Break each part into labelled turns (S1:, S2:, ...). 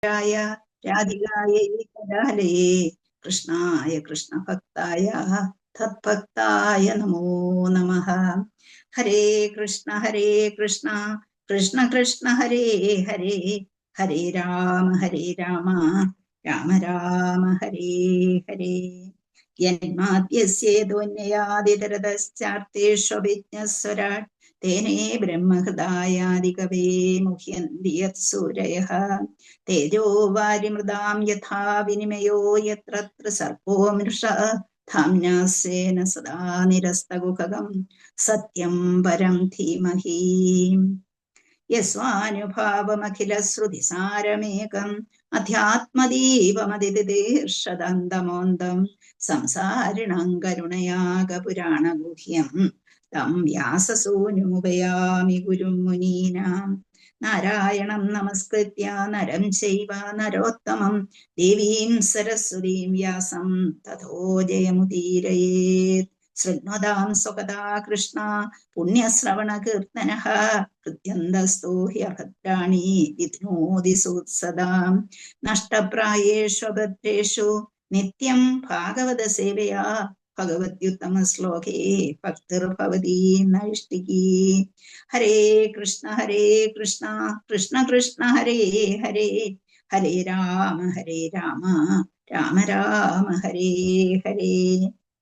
S1: രാധികായൈ കലാലയേ കൃഷ്ണായ കൃഷ്ണഭക്തായ തദ്ഭക്തായ നമോ നമഃ. ഹരേ കൃഷ്ണ കൃഷ്ണ കൃഷ്ണ ഹരേ ഹരേ, ഹരേ രാമ രാമ രാമ ഹരേ ഹരേ. യന്മാദ്യസ്യേതോന്യയാദിതരതശ്ചാർത്തേഷ്വഭിജ്ഞസ്വരാട് തേനേ ബ്രഹ്മഹൃദായാദികവേ മുഹ്യന്തി യത്സൂരയഃ. തേജോ വാരിമൃതാം യഥാ വിനിമയോ യത്ര സർപ്പോ മൃഷഃ. ധാമ്നാ സ്വേന സദാ നിരസ്തകുഹകം സത്യം പരം ധീമഹി. യസ്വാനുഭാവമഖിലശ്രുതിസാരമേകം അധ്യാത്മദീപമതിദിതീർഷദന്തമോന്തം സംസാരിണാം കരുണയാകപുരാണഗുഹ്യം തം വ്യാസസൂനുമുപയാമി ഗുരും മുനീനാം. നാരായണം നമസ്കൃത്യ നരം ചൈവ നരോത്തമം ദേവീം സരസ്വതീം വ്യാസം തതോ ജയമുദീരയേത്. ശൃണ്വതാം സ്വകഥാ കൃഷ്ണ പുണ്യശ്രവണകീർത്തനഃ ഹൃദ്യന്തസ്തോ ഹ്യഭദ്രാണി വിഘ്നോതി സൂത്സദാം. നഷ്ടപ്രായേഷു ഭദ്രേഷു നിത്യം ഭാഗവത സേവയാ ഭഗവത്യുത്തമശ്ലോകേ ഭക്തിർഭവതി നൈഷ്ഠികീ. ഹരേ കൃഷ്ണ കൃഷ്ണ കൃഷ്ണ ഹരേ ഹരേ, ഹരേ രാമ രാമ രാമ ഹരേ ഹരേ.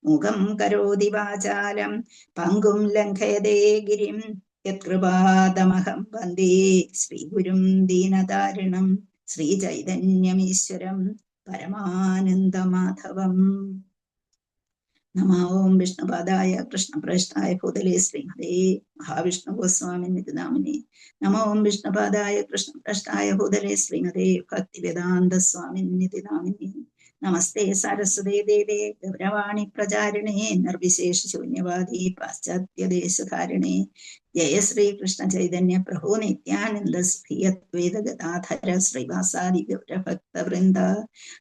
S1: മുഖം കരോതി വാചാലം പങ്കും ലംഘയതേ ഗിരിം യത്കൃപാതമഹം വന്ദേ ശ്രീഗുരും ദീനതാരിണം ശ്രീചൈതന്യമീശ്വരം പരമാനന്ദമാധവം. നമോ ഓം വിഷ്ണുപാദായ കൃഷ്ണപ്രേഷ്ഠായ ഭൂതലേ ശ്രീമതേ മഹാവിഷ്ണു ഗോസ്വാമിനിതി നാമിനെ. നമോ ഓം വിഷ്ണുപാദായ കൃഷ്ണപ്രേഷ്ഠായ ഭൂതലേ ശ്രീമതേ ഭക്തിവേദാന്ത സ്വാമിനിതി നാമിനെ. നമസ്തേ സരസ്വതേ ദേവേ ഗൗരവാണി പ്രചാരിണേ നിർവിശേഷ ശൂന്യവാദി പാശ്ചാത്യദേശധാരിണേ. ജയ ശ്രീകൃഷ്ണ ചൈതന്യ പ്രഭു നിത്യാനന്ദ ശ്രീ അദ്വൈത ഗദാധര ശ്രീവാസാദി ഗൗരഭക്തവൃന്ദ.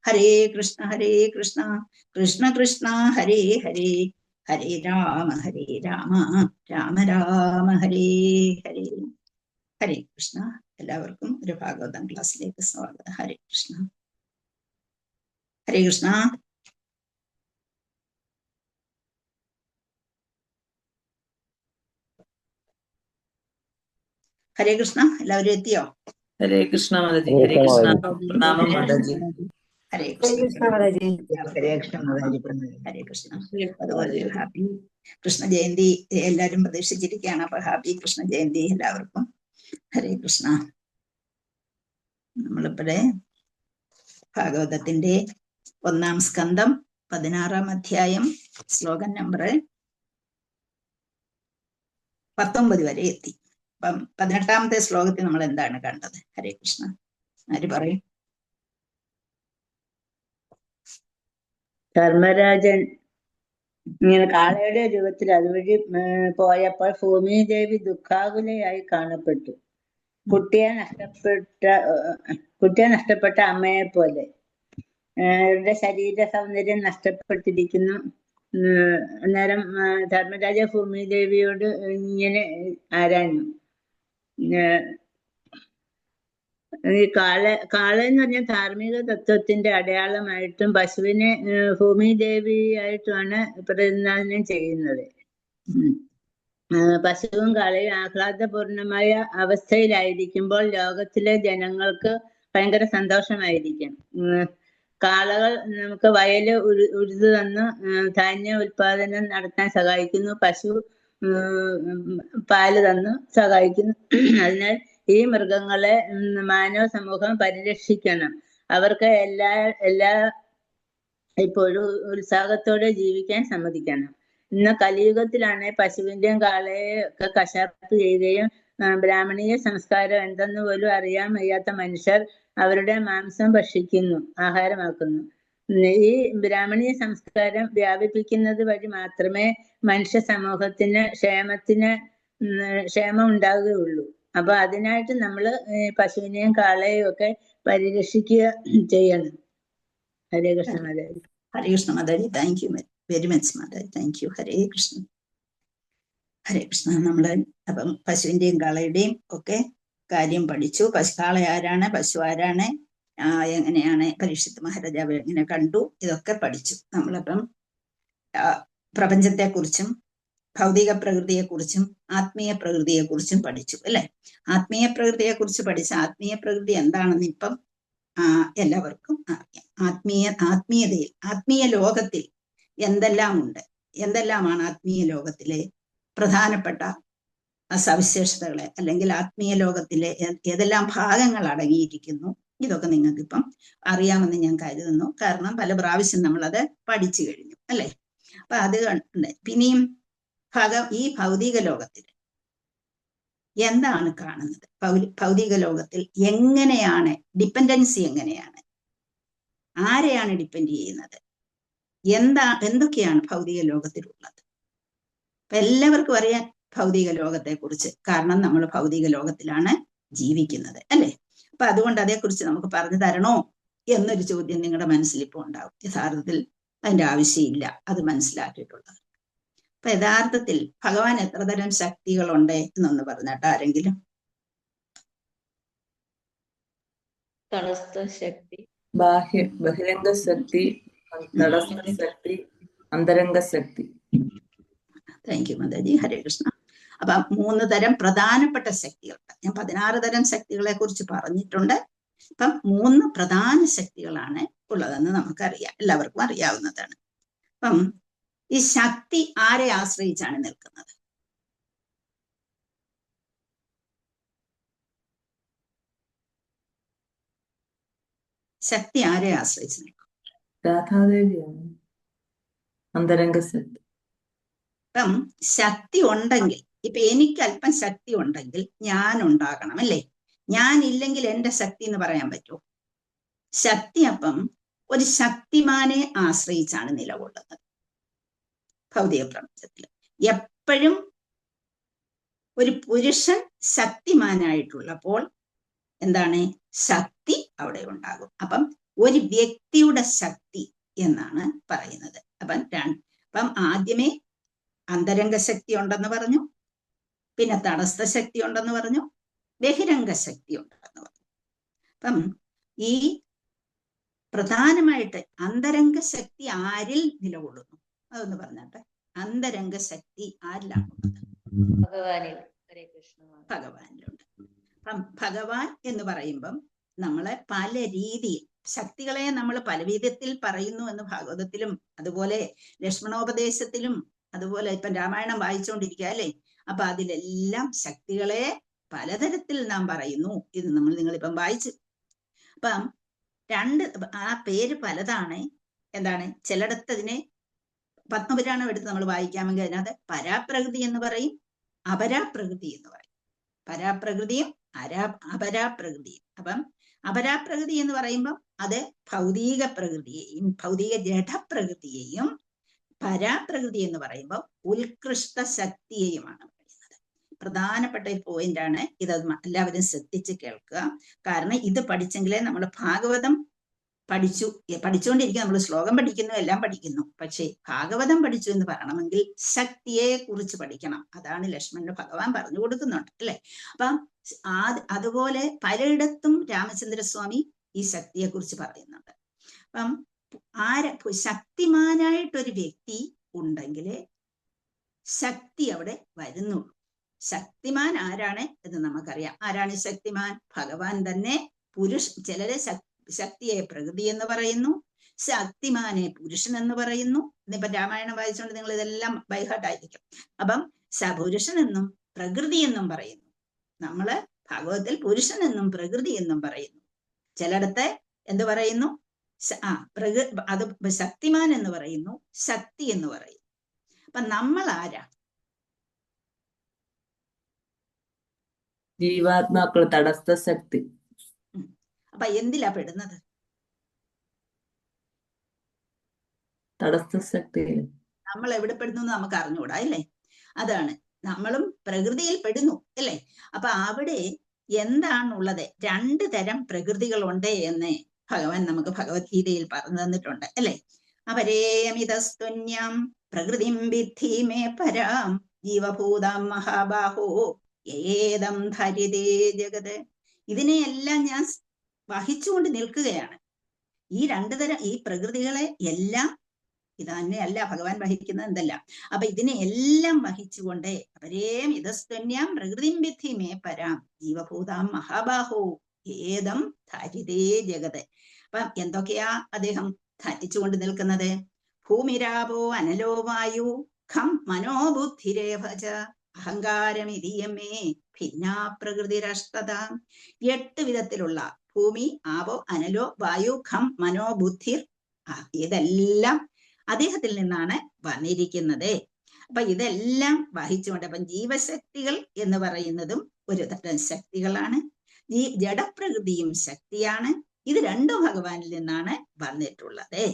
S1: ഹരേ കൃഷ്ണ കൃഷ്ണ കൃഷ്ണ ഹരേ ഹരേ, ഹരേ രാമ രാമ രാമ ഹരേ ഹരേ. ഹരേ കൃഷ്ണ. എല്ലാവർക്കും ഒരു ഭാഗവതം ക്ലാസ്സിലേക്ക് സ്വാഗതം. ഹരേ കൃഷ്ണ ഹരേ കൃഷ്ണ. ഹരേ കൃഷ്ണ. എല്ലാവരും എത്തിയോ?
S2: ഹരേ കൃഷ്ണ മാതാജി. ഹരേ കൃഷ്ണ. പ്രണാമം മാതാജി.
S1: ഹരേ കൃഷ്ണ ഹരേ കൃഷ്ണ. ഹരേ കൃഷ്ണ. അതുപോലെ ഹാപ്പി കൃഷ്ണ ജയന്തി എല്ലാവരും പ്രതീക്ഷിച്ചിരിക്കുകയാണ്. അപ്പൊ ഹാപ്പി കൃഷ്ണ ജയന്തി എല്ലാവർക്കും. ഹരേ കൃഷ്ണ. നമ്മളിപ്പോഴേ ഭാഗവതത്തിന്റെ 1-ാം സ്കന്ധം 16-ാം അധ്യായം ശ്ലോകം നമ്പർ 19 വരെ എത്തി. അപ്പം 18-ാമത്തെ ശ്ലോകത്തിൽ നമ്മൾ എന്താണ് കണ്ടത്? ഹരേ കൃഷ്ണ. ആര് പറയും?
S3: ധർമ്മരാജൻ ഇങ്ങനെ കാളയുടെ രൂപത്തിൽ അതുവഴി പോയപ്പോൾ ഭൂമിദേവി ദുഃഖാകുലയായി കാണപ്പെട്ടു. കുട്ടിയെ നഷ്ടപ്പെട്ട അമ്മയെ പോലെ അവരുടെ ശരീര സൗന്ദര്യം നഷ്ടപ്പെട്ടിരിക്കുന്നു. അന്നേരം ധർമ്മരാജ ഭൂമിദേവിയോട് ഇങ്ങനെ ആരാഞ്ഞു. ഈ കാള എന്ന് പറഞ്ഞാൽ ധാർമ്മിക തത്വത്തിന്റെ അടയാളമായിട്ടും പശുവിനെ ഭൂമിദേവിയായിട്ടുമാണ് പ്രതിനിധാനം ചെയ്യുന്നത്. പശുവും കാളയും ആഹ്ലാദപൂർണമായ അവസ്ഥയിലായിരിക്കുമ്പോൾ ലോകത്തിലെ ജനങ്ങൾക്ക് ഭയങ്കര സന്തോഷമായിരിക്കും. കാളകൾ നമുക്ക് വയല് ഉഴുതു തന്ന് ധാന്യ ഉൽപാദനം നടത്താൻ സഹായിക്കുന്നു. പശു പാല് തന്ന് സഹായിക്കുന്നു. അതിനാൽ ഈ മൃഗങ്ങളെ മാനവ സമൂഹം പരിരക്ഷിക്കണം. അവർക്ക് എല്ലാ ഇപ്പോഴും ഉത്സാഹത്തോടെ ജീവിക്കാൻ സമ്മതിക്കണം. ഇന്ന് കലിയുഗത്തിലാണ് പശുവിന്റെയും കാളയെയും ഒക്കെ കശാപ്പ് ചെയ്യുകയും ബ്രാഹ്മണീയ സംസ്കാരം എന്തെന്ന് പോലും അറിയാൻ വയ്യാത്ത മനുഷ്യർ അവരുടെ മാംസം ഭക്ഷിക്കുന്നു, ആഹാരമാക്കുന്നു. ഈ ബ്രാഹ്മണീയ സംസ്കാരം വ്യാപിപ്പിക്കുന്നത് വഴി മാത്രമേ മനുഷ്യ സമൂഹത്തിന് ക്ഷേമം ഉണ്ടാകുകയുള്ളൂ. അപ്പൊ അതിനായിട്ട് നമ്മള് പശുവിനെയും കാളയെയും ഒക്കെ പരിരക്ഷിക്കുക ചെയ്യണം. Hare Krishna Mataji.
S1: Hare Krishna Mataji. Thank you very much Mataji. Thank you. Hare Krishna. Hare Krishna. നമ്മള് അപ്പം പശുവിന്റെയും കാളയുടെയും ഒക്കെ കാര്യം പഠിച്ചു. കാള ആരാണ്, പശു ആരാണ്, എങ്ങനെയാണ് പരീക്ഷിത് മഹാരാജാവ് എങ്ങനെ കണ്ടു, ഇതൊക്കെ പഠിച്ചു. നമ്മളപ്പം പ്രപഞ്ചത്തെക്കുറിച്ചും ഭൗതിക പ്രകൃതിയെക്കുറിച്ചും ആത്മീയ പ്രകൃതിയെക്കുറിച്ചും പഠിച്ചു അല്ലെ. ആത്മീയ പ്രകൃതിയെക്കുറിച്ച് പഠിച്ച ആത്മീയ പ്രകൃതി എന്താണെന്ന് ഇപ്പം എല്ലാവർക്കും അറിയാം. ആത്മീയതയിൽ ആത്മീയ ലോകത്തിൽ എന്തെല്ലാം ഉണ്ട്, എന്തെല്ലാമാണ് ആത്മീയ ലോകത്തിലെ പ്രധാനപ്പെട്ട സവിശേഷതകളെ, അല്ലെങ്കിൽ ആത്മീയ ലോകത്തിലെ ഏതെല്ലാം ഭാഗങ്ങൾ അടങ്ങിയിരിക്കുന്നു, ഇതൊക്കെ നിങ്ങൾക്കിപ്പം അറിയാമെന്ന് ഞാൻ കരുതുന്നു. കാരണം പല പ്രാവശ്യം നമ്മളത് പഠിച്ചു കഴിഞ്ഞു അല്ലെ. അപ്പൊ അത് കണ്ട് പിന്നെയും ഈ ഭൗതിക ലോകത്തിൽ എന്താണ് കാണുന്നത്, ഭൗതിക ലോകത്തിൽ എങ്ങനെയാണ് ഡിപ്പെൻഡൻസി, എങ്ങനെയാണ്, ആരെയാണ് ഡിപ്പെൻഡ് ചെയ്യുന്നത്, എന്തൊക്കെയാണ് ഭൗതിക ലോകത്തിലുള്ളത്. അപ്പൊ എല്ലാവർക്കും അറിയാൻ ഭൗതിക ലോകത്തെ കുറിച്ച്, കാരണം നമ്മൾ ഭൗതിക ലോകത്തിലാണ് ജീവിക്കുന്നത് അല്ലെ. അപ്പൊ അതുകൊണ്ട് അതേക്കുറിച്ച് നമുക്ക് പറഞ്ഞു തരണോ എന്നൊരു ചോദ്യം നിങ്ങളുടെ മനസ്സിൽ ഇപ്പോൾ ഉണ്ടാവും. യഥാർത്ഥത്തിൽ അതിന്റെ ആവശ്യമില്ല, അത് മനസ്സിലാക്കിയിട്ടുള്ളത്. അപ്പൊ യഥാർത്ഥത്തിൽ ഭഗവാൻ എത്ര തരം ശക്തികളുണ്ട് എന്നൊന്ന് പറഞ്ഞിട്ട് ആരെങ്കിലും.
S2: തടസ്ഥ ശക്തി, ബഹിരംഗ ശക്തി, തടസ്ഥ ശക്തി, അന്തരംഗ ശക്തി.
S1: Thank you Mataji. ഹരേ കൃഷ്ണ. അപ്പൊ 3 തരം പ്രധാനപ്പെട്ട ശക്തികളുണ്ട്. ഞാൻ 16 തരം ശക്തികളെ കുറിച്ച് പറഞ്ഞിട്ടുണ്ട്. അപ്പം 3 പ്രധാന ശക്തികളാണ് ഉള്ളതെന്ന് നമുക്കറിയാം, എല്ലാവർക്കും അറിയാവുന്നതാണ്. അപ്പം ഈ ശക്തി ആരെ ആശ്രയിച്ചാണ് നിൽക്കുന്നത്? ശക്തി ആരെ ആശ്രയിച്ച് നിൽക്കും?
S2: രാധാദേവിയാണ് അന്തരംഗ ശക്തി.
S1: ഇപ്പം ശക്തി ഉണ്ടെങ്കിൽ, ഇപ്പൊ എനിക്ക് അല്പം ശക്തി ഉണ്ടെങ്കിൽ ഞാൻ ഉണ്ടാകണം അല്ലേ. ഞാൻ ഇല്ലെങ്കിൽ എന്റെ ശക്തി എന്ന് പറയാൻ പറ്റുമോ? ശക്തി അപ്പം ഒരു ശക്തിമാനെ ആശ്രയിച്ചാണ് നിലകൊള്ളുന്നത് ഭൗതിക പ്രപഞ്ചത്തിൽ. എപ്പോഴും ഒരു പുരുഷൻ ശക്തിമാനായിട്ടുള്ളപ്പോൾ എന്താണ്, ശക്തി അവിടെ ഉണ്ടാകും. അപ്പം ഒരു വ്യക്തിയുടെ ശക്തി എന്നാണ് പറയുന്നത്. അപ്പം ആദ്യമേ അന്തരംഗ ശക്തി ഉണ്ടെന്ന് പറഞ്ഞു, പിന്നെ തടസ്ഥ ശക്തി ഉണ്ടെന്ന് പറഞ്ഞു, ബഹിരംഗ ശക്തി ഉണ്ടെന്ന് പറഞ്ഞു. അപ്പം ഈ പ്രധാനമായിട്ട് അന്തരംഗ ശക്തി ആരിൽ നിലകൊള്ളുന്നു അതൊന്ന് പറഞ്ഞാട്ടെ. അന്തരംഗ ശക്തി ആരിലാണുള്ളത്? ഭഗവാനിലുണ്ട്. അപ്പം ഭഗവാൻ എന്ന് പറയുമ്പം നമ്മളെ പല രീതിയിൽ ശക്തികളെ നമ്മൾ പല വിധത്തിൽ പറയുന്നു എന്ന് ഭാഗവതത്തിലും അതുപോലെ ലക്ഷ്മണോപദേശത്തിലും അതുപോലെ ഇപ്പം രാമായണം വായിച്ചുകൊണ്ടിരിക്കുക അല്ലേ. അപ്പൊ അതിലെല്ലാം ശക്തികളെ പലതരത്തിൽ നാം പറയുന്നു. ഇത് നിങ്ങളിപ്പം വായിച്ചു. അപ്പം ആ പേര് പലതാണ്. എന്താണ്, ചിലയിടത്ത് അതിനെ പത്മപുരാണം എടുത്ത് നമ്മൾ വായിക്കാമെങ്കിൽ അതിനകത്ത് പരാപ്രകൃതി എന്ന് പറയും, അപരാപ്രകൃതി എന്ന് പറയും. പരാപ്രകൃതിയും അപരാപ്രകൃതിയും. അപ്പം അപരാപ്രകൃതി എന്ന് പറയുമ്പം അത് ഭൗതിക പ്രകൃതിയെയും ഭൗതിക ജഡപ്രകൃതിയെയും, പരാപ്രകൃതി എന്ന് പറയുമ്പോൾ ഉത്കൃഷ്ട ശക്തിയെയുമാണ് പറയുന്നത്. പ്രധാനപ്പെട്ട ഒരു പോയിന്റാണ് ഇത്. എല്ലാവരും ശ്രദ്ധിച്ച് കേൾക്കുക. കാരണം ഇത് പഠിച്ചെങ്കിലേ നമ്മൾ ഭാഗവതം പഠിച്ചുകൊണ്ടിരിക്കുക. നമ്മൾ ശ്ലോകം പഠിക്കുന്നു, എല്ലാം പഠിക്കുന്നു. പക്ഷേ ഭാഗവതം പഠിച്ചു എന്ന് പറയണമെങ്കിൽ ശക്തിയെ കുറിച്ച് പഠിക്കണം. അതാണ് ലക്ഷ്മണന് ഭഗവാൻ പറഞ്ഞു കൊടുക്കുന്നുണ്ട് അല്ലെ. അപ്പം അതുപോലെ പലയിടത്തും രാമചന്ദ്രസ്വാമി ഈ ശക്തിയെ കുറിച്ച് പറയുന്നുണ്ട്. അപ്പം ശക്തിമാനായിട്ടൊരു വ്യക്തി ഉണ്ടെങ്കിൽ ശക്തി അവിടെ വരുന്നുള്ളൂ. ശക്തിമാൻ ആരാണ് എന്ന് നമുക്കറിയാം. ആരാണ് ശക്തിമാൻ? ഭഗവാൻ തന്നെ. ചിലരെ ശക്തിയെ പ്രകൃതി എന്ന് പറയുന്നു, ശക്തിമാനെ പുരുഷൻ എന്ന് പറയുന്നു. ഇന്നിപ്പം രാമായണം വായിച്ചുകൊണ്ട് നിങ്ങൾ ഇതെല്ലാം ബൈഹാർട്ടായിരിക്കും. അപ്പം പുരുഷൻ എന്നും പ്രകൃതി എന്നും പറയുന്നു. നമ്മള് ഭാഗവതത്തിൽ പുരുഷൻ എന്നും പ്രകൃതി എന്നും പറയുന്നു. ചിലയിടത്ത് എന്ത് പറയുന്നു? അത് ശക്തിമാൻ എന്ന് പറയുന്നു, ശക്തി എന്ന് പറയുന്നു. അപ്പൊ നമ്മൾ ആരാ?
S2: ജീവാത്മാക്കൾ, തടസ്ഥ ശക്തി.
S1: അപ്പൊ എന്തിലാ പെടുന്നത്?
S2: തടസ്ഥ ശക്തി.
S1: നമ്മൾ എവിടെ പെടുന്നു എന്ന് നമുക്ക് അറിഞ്ഞുകൂടാ അല്ലേ. അതാണ്, നമ്മളും പ്രകൃതിയിൽ പെടുന്നു അല്ലേ. അപ്പൊ അവിടെ എന്താണുള്ളത്? 2 തരം പ്രകൃതികളുണ്ട് എന്ന് ഭഗവാൻ നമുക്ക് ഭഗവത്ഗീതയിൽ പറഞ്ഞു തന്നിട്ടുണ്ട് അല്ലെ. അപരേയമിതസ്തുന്യം പ്രകൃതിം വിദ്ധി മേ പരാം ജീവഭൂതാം മഹാബാഹോ ഏതം ധരിതേ ജഗത്. ഇതിനെയെല്ലാം ഞാൻ വഹിച്ചുകൊണ്ട് നിൽക്കുകയാണ്. ഈ രണ്ടു തരം ഈ പ്രകൃതികളെ എല്ലാം ഇത് തന്നെയല്ല ഭഗവാൻ വഹിക്കുന്നത് എന്തല്ല. അപ്പൊ ഇതിനെ എല്ലാം വഹിച്ചുകൊണ്ട് അപരേം ഇതസ്തന്യാം പ്രകൃതിം വിദ്ധി മേ പരാം ജീവഭൂതാം മഹാബാഹോ ഏതം ധരിതേ ജഗത്. അപ്പൊ എന്തൊക്കെയാ അദ്ദേഹം ധരിച്ചുകൊണ്ട് നിൽക്കുന്നത്? ഭൂമിരാപോ അനലോ വായു ഖം മനോബുദ്ധിരേഭജ അഹങ്കാരമിതിയമേ ഭിന്നാ പ്രകൃതിരഷ്ടതാം. 8 വിധത്തിലുള്ള ഭൂമി, ആപോ, അനലോ, വായു, ഖം, മനോബുദ്ധിർ, ഇതെല്ലാം അദ്ദേഹത്തിൽ നിന്നാണ് വന്നിരിക്കുന്നത്. അപ്പൊ ഇതെല്ലാം വഹിച്ചുകൊണ്ട്, അപ്പം ജീവശക്തികൾ എന്ന് പറയുന്നതും ഒരു തരം ശക്തികളാണ്. ഈ ജഡപ്രകൃതിയും ശക്തിയാണ്. ഇത് രണ്ടും ഭഗവാനിൽ നിന്നാണ് വന്നിട്ടുള്ളത്.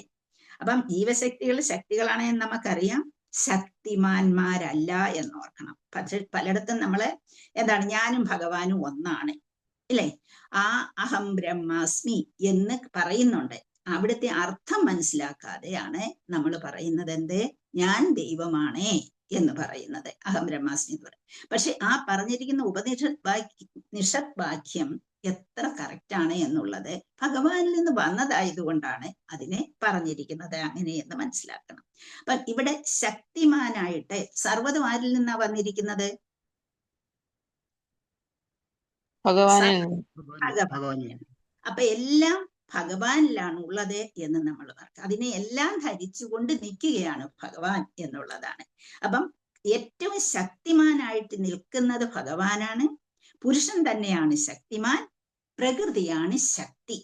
S1: അപ്പം ജീവശക്തികൾ ശക്തികളാണ് എന്ന് നമുക്കറിയാം. ശക്തിമാന്മാരല്ല എന്നോർക്കണം. പക്ഷെ പലയിടത്തും നമ്മള് എന്താണ്, ഞാനും ഭഗവാനും ഒന്നാണ് ഇല്ലേ, ആ അഹം ബ്രഹ്മാസ്മി എന്ന് പറയുന്നുണ്ട്. അവിടുത്തെ അർത്ഥം മനസ്സിലാക്കാതെയാണ് നമ്മൾ പറയുന്നത് എന്ത്, ഞാൻ ദൈവമാണേ എന്ന് പറയുന്നത്, അഹം ബ്രഹ്മാസ്മി എന്ന് പറയും. പക്ഷെ ആ പറഞ്ഞിരിക്കുന്ന ഉപനിഷത് വാക്യം എത്ര കറക്റ്റാണ് എന്നുള്ളത് ഭഗവാനിൽ നിന്ന് വന്നതായതുകൊണ്ടാണ് അതിനെ പറഞ്ഞിരിക്കുന്നത് അങ്ങനെയെന്ന് മനസ്സിലാക്കണം. അപ്പൊ ഇവിടെ ശക്തിമാനായിട്ട് സർവ്വതും ആരിൽ നിന്നാ വന്നിരിക്കുന്നത്? ഭഗവാൻ. അപ്പൊ എല്ലാം ഭഗവാനിലാണ് ഉള്ളത് എന്ന് നമ്മൾ പറഞ്ഞു. അതിനെ എല്ലാം ധരിച്ചുകൊണ്ട് നിൽക്കുകയാണ് ഭഗവാൻ എന്നുള്ളതാണ്. അപ്പം ഏറ്റവും ശക്തിമാനായിട്ട് നിൽക്കുന്നത് ഭഗവാനാണ്. പുരുഷൻ തന്നെയാണ് ശക്തിമാൻ, പ്രകൃതിയാണ് ശക്തി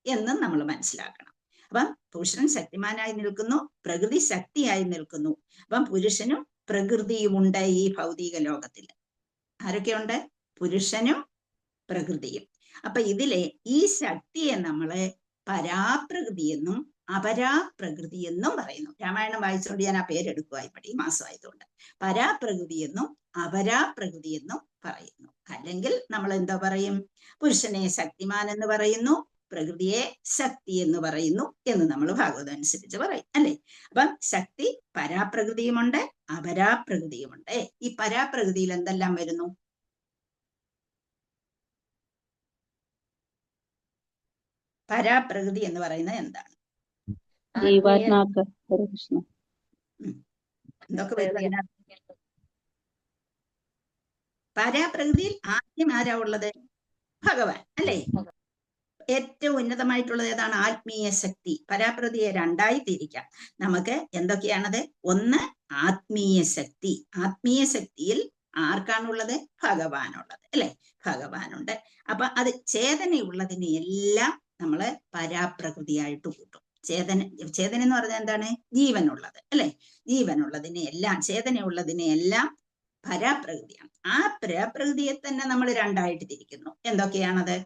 S1: എന്നും നമ്മൾ മനസ്സിലാക്കണം. അപ്പം പുരുഷൻ ശക്തിമാനായി നിൽക്കുന്നു, പ്രകൃതി ശക്തിയായി നിൽക്കുന്നു. അപ്പം പുരുഷനും പ്രകൃതിയുമുണ്ട് ഈ ഭൗതിക ലോകത്തിൽ. ആരൊക്കെയുണ്ട്? പുരുഷനും പ്രകൃതിയും. അപ്പൊ ഇതിലെ ഈ ശക്തിയെ നമ്മള് പരാപ്രകൃതി എന്നും അപരാപ്രകൃതി എന്നും പറയുന്നു. രാമായണം വായിച്ചുകൊണ്ട് ഞാൻ ആ പേരെടുക്കുക ഇപ്പോൾ ഈ മാസമായതുകൊണ്ട്. പരാപ്രകൃതി എന്നും അപരാപ്രകൃതി എന്നും പറയുന്നു. അല്ലെങ്കിൽ നമ്മൾ എന്താ പറയും? പുരുഷനെ ശക്തിമാൻ എന്ന് പറയുന്നു, പ്രകൃതിയെ ശക്തി എന്ന് പറയുന്നു എന്ന് നമ്മൾ ഭാഗവതം അനുസരിച്ച് പറയും അല്ലെ. അപ്പം ശക്തി പരാപ്രകൃതിയുമുണ്ട് അപരാപ്രകൃതിയുമുണ്ട്. ഈ പരാപ്രകൃതിയിൽ എന്തെല്ലാം വരുന്നു? പരാപ്രകൃതി എന്ന് പറയുന്നത് എന്താണ്? എന്തൊക്കെ വരുന്ന പരാപ്രകൃതിയിൽ ആദ്യം ആരാ ഉള്ളത്? ഭഗവാൻ അല്ലേ. ഏറ്റവും ഉന്നതമായിട്ടുള്ളത് ഏതാണ്? ആത്മീയ ശക്തി. പരാപ്രകൃതിയെ രണ്ടായി തിരിക്കാം നമുക്ക്. എന്തൊക്കെയാണത്? ഒന്ന് ആത്മീയ ശക്തി. ആത്മീയ ശക്തിയിൽ ആർക്കാണുള്ളത്? ഭഗവാനുള്ളത് അല്ലെ. ഭഗവാനുണ്ട്. അപ്പൊ അത് ചേതനയുള്ളതിനെ എല്ലാം നമ്മള് പരാപ്രകൃതിയായിട്ട് കൂട്ടും. ചേതന എന്ന് പറഞ്ഞാൽ എന്താണ്? ജീവനുള്ളത് അല്ലെ. ജീവനുള്ളതിനെ എല്ലാം, ചേതനയുള്ളതിനെ എല്ലാം പരാപ്രകൃതിയാണ്. ആ പരാപ്രകൃതിയെ തന്നെ നമ്മൾ രണ്ടായിട്ട് തിരിക്കുന്നു. എന്തൊക്കെയാണത്?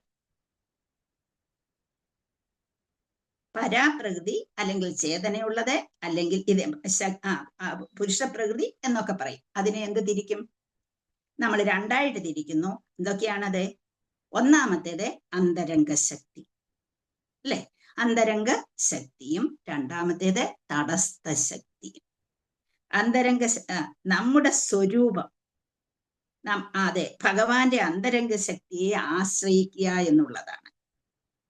S1: പരാപ്രകൃതി അല്ലെങ്കിൽ ചേതനയുള്ളത്, അല്ലെങ്കിൽ ഇത് പുരുഷ പ്രകൃതി എന്നൊക്കെ പറയും. അതിനെ എന്ത് തിരിക്കും? നമ്മൾ രണ്ടായിട്ട് തിരിക്കുന്നു. എന്തൊക്കെയാണത്? ഒന്നാമത്തേത് അന്തരംഗ ശക്തി അല്ലെ. അന്തരംഗ ശക്തിയും രണ്ടാമത്തേത് തടസ്ഥ ശക്തിയും. അന്തരംഗ നമ്മുടെ സ്വരൂപം, അതെ, ഭഗവാന്റെ അന്തരംഗ ശക്തിയെ ആശ്രയിക്കുക എന്നുള്ളതാണ്.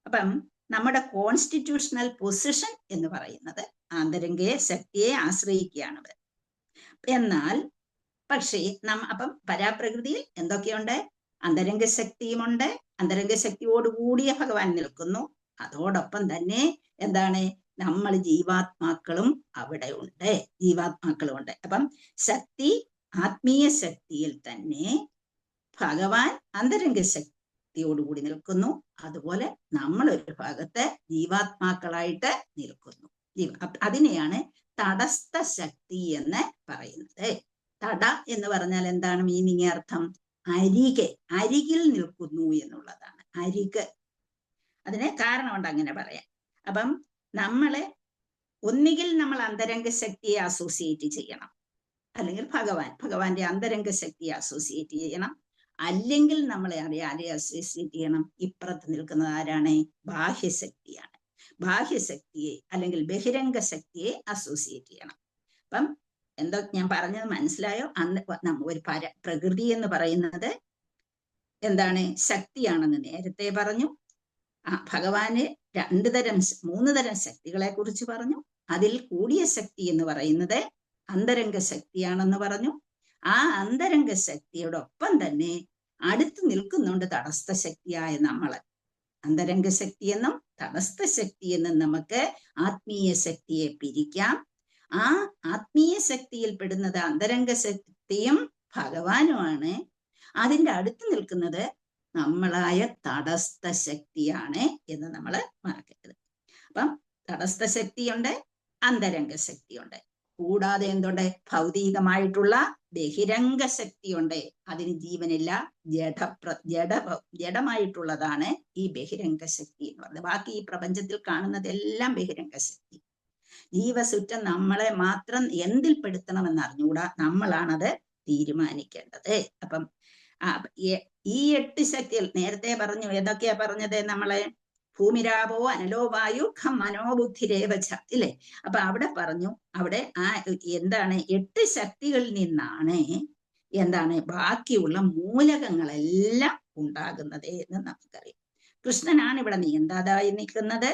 S1: അപ്പം നമ്മുടെ കോൺസ്റ്റിറ്റ്യൂഷണൽ പൊസിഷൻ എന്ന് പറയുന്നത് ആന്തരംഗ ശക്തിയെ ആശ്രയിക്കുകയാണ്. എന്നാൽ പക്ഷേ അപ്പം പരാപ്രകൃതിയിൽ എന്തൊക്കെയുണ്ട്? അന്തരംഗ ശക്തിയുമുണ്ട്. അന്തരംഗ ശക്തിയോടുകൂടിയ ഭഗവാൻ നിൽക്കുന്നു. അതോടൊപ്പം തന്നെ എന്താണ്? നമ്മൾ ജീവാത്മാക്കളും അവിടെ ഉണ്ട്, ജീവാത്മാക്കളും ഉണ്ട്. അപ്പം ശക്തി, ആത്മീയ ശക്തിയിൽ തന്നെ ഭഗവാൻ അന്തരംഗ ശക്തിയോടുകൂടി നിൽക്കുന്നു. അതുപോലെ നമ്മൾ ഒരു ഭാഗത്ത് ജീവാത്മാക്കളായിട്ട് നിൽക്കുന്നു. അതിനെയാണ് തടസ്ഥ ശക്തി എന്ന് പറയുന്നത്. തട എന്ന് പറഞ്ഞാൽ എന്താണ് മീനിങ്, അർത്ഥം? അരികിൽ നിൽക്കുന്നു എന്നുള്ളതാണ്. അരിക്, അതിന് കാരണമുണ്ട് അങ്ങനെ പറയാം. അപ്പം നമ്മളെ ഒന്നുകിൽ നമ്മൾ അന്തരംഗ ശക്തിയെ അസോസിയേറ്റ് ചെയ്യണം, അല്ലെങ്കിൽ ഭഗവാന്റെ അന്തരംഗ ശക്തിയെ അസോസിയേറ്റ് ചെയ്യണം. അല്ലെങ്കിൽ നമ്മളെ ആരെ അസോസിയേറ്റ് ചെയ്യണം? ഇപ്പുറത്ത് നിൽക്കുന്നത് ആരാണ്? ബാഹ്യശക്തിയാണ്. ബാഹ്യശക്തിയെ അല്ലെങ്കിൽ ബഹിരംഗ ശക്തിയെ അസോസിയേറ്റ് ചെയ്യണം. അപ്പം എന്തോ ഞാൻ പറഞ്ഞത് മനസ്സിലായോ? ഒരു പ്രകൃതി എന്ന് പറയുന്നത് എന്താണ്? ശക്തിയാണെന്ന് നേരത്തെ പറഞ്ഞു. ഭഗവാന് 2 തരം 3 തരം ശക്തികളെ കുറിച്ച് പറഞ്ഞു. അതിൽ കൂടിയ ശക്തി എന്ന് പറയുന്നത് അന്തരംഗ ശക്തിയാണെന്ന് പറഞ്ഞു. ആ അന്തരംഗ ശക്തിയോടൊപ്പം തന്നെ അടുത്ത് നിൽക്കുന്നുണ്ട് തടസ്ഥ ശക്തിയായ നമ്മള്. അന്തരംഗ ശക്തിയെന്നും തടസ്ഥ ശക്തിയെന്നും നമുക്ക് ആത്മീയ ശക്തിയെ പിരിക്കാം. ആ ആത്മീയ ശക്തിയിൽ പെടുന്നത് അന്തരംഗ ശക്തിയും ഭഗവാനുമാണ്. അതിൻ്റെ അടുത്ത് നിൽക്കുന്നത് നമ്മളായ തടസ്ഥ ശക്തിയാണ് എന്ന് നമ്മൾ മറക്കരുത്. അപ്പം തടസ്ഥ ശക്തിയുണ്ട്, അന്തരംഗ ശക്തിയുണ്ട്. കൂടാതെ എന്തുണ്ട്? ഭൗതികമായിട്ടുള്ള ബഹിരംഗ ശക്തിയുണ്ട്. അതിന് ജീവനില്ല, ജഡമായിട്ടുള്ളതാണ് ഈ ബഹിരംഗ ശക്തി എന്ന് പറയുന്നത്. ബാക്കി ഈ പ്രപഞ്ചത്തിൽ കാണുന്നതെല്ലാം ബഹിരംഗ ശക്തി. ജീവസുറ്റം നമ്മളെ മാത്രം എന്തിൽ പെടുത്തണമെന്ന് അറിഞ്ഞുകൂടാ, നമ്മളാണത് തീരുമാനിക്കേണ്ടത്. അപ്പം ഈ 8 ശക്തികൾ നേരത്തെ പറഞ്ഞു. ഏതൊക്കെയാ പറഞ്ഞത്? നമ്മളെ ഭൂമിരാപോ അനലോ വായു ഖം മനോബുദ്ധിരേവച, ഇല്ലേ? അപ്പൊ അവിടെ പറഞ്ഞു, അവിടെ എന്താണ് 8 ശക്തികളിൽ നിന്നാണ് എന്താണ് ബാക്കിയുള്ള മൂലകങ്ങളെല്ലാം ഉണ്ടാകുന്നത് എന്ന് നമുക്കറിയാം. കൃഷ്ണനാണ് ഇവിടെ നിയന്താതായി നിൽക്കുന്നത്.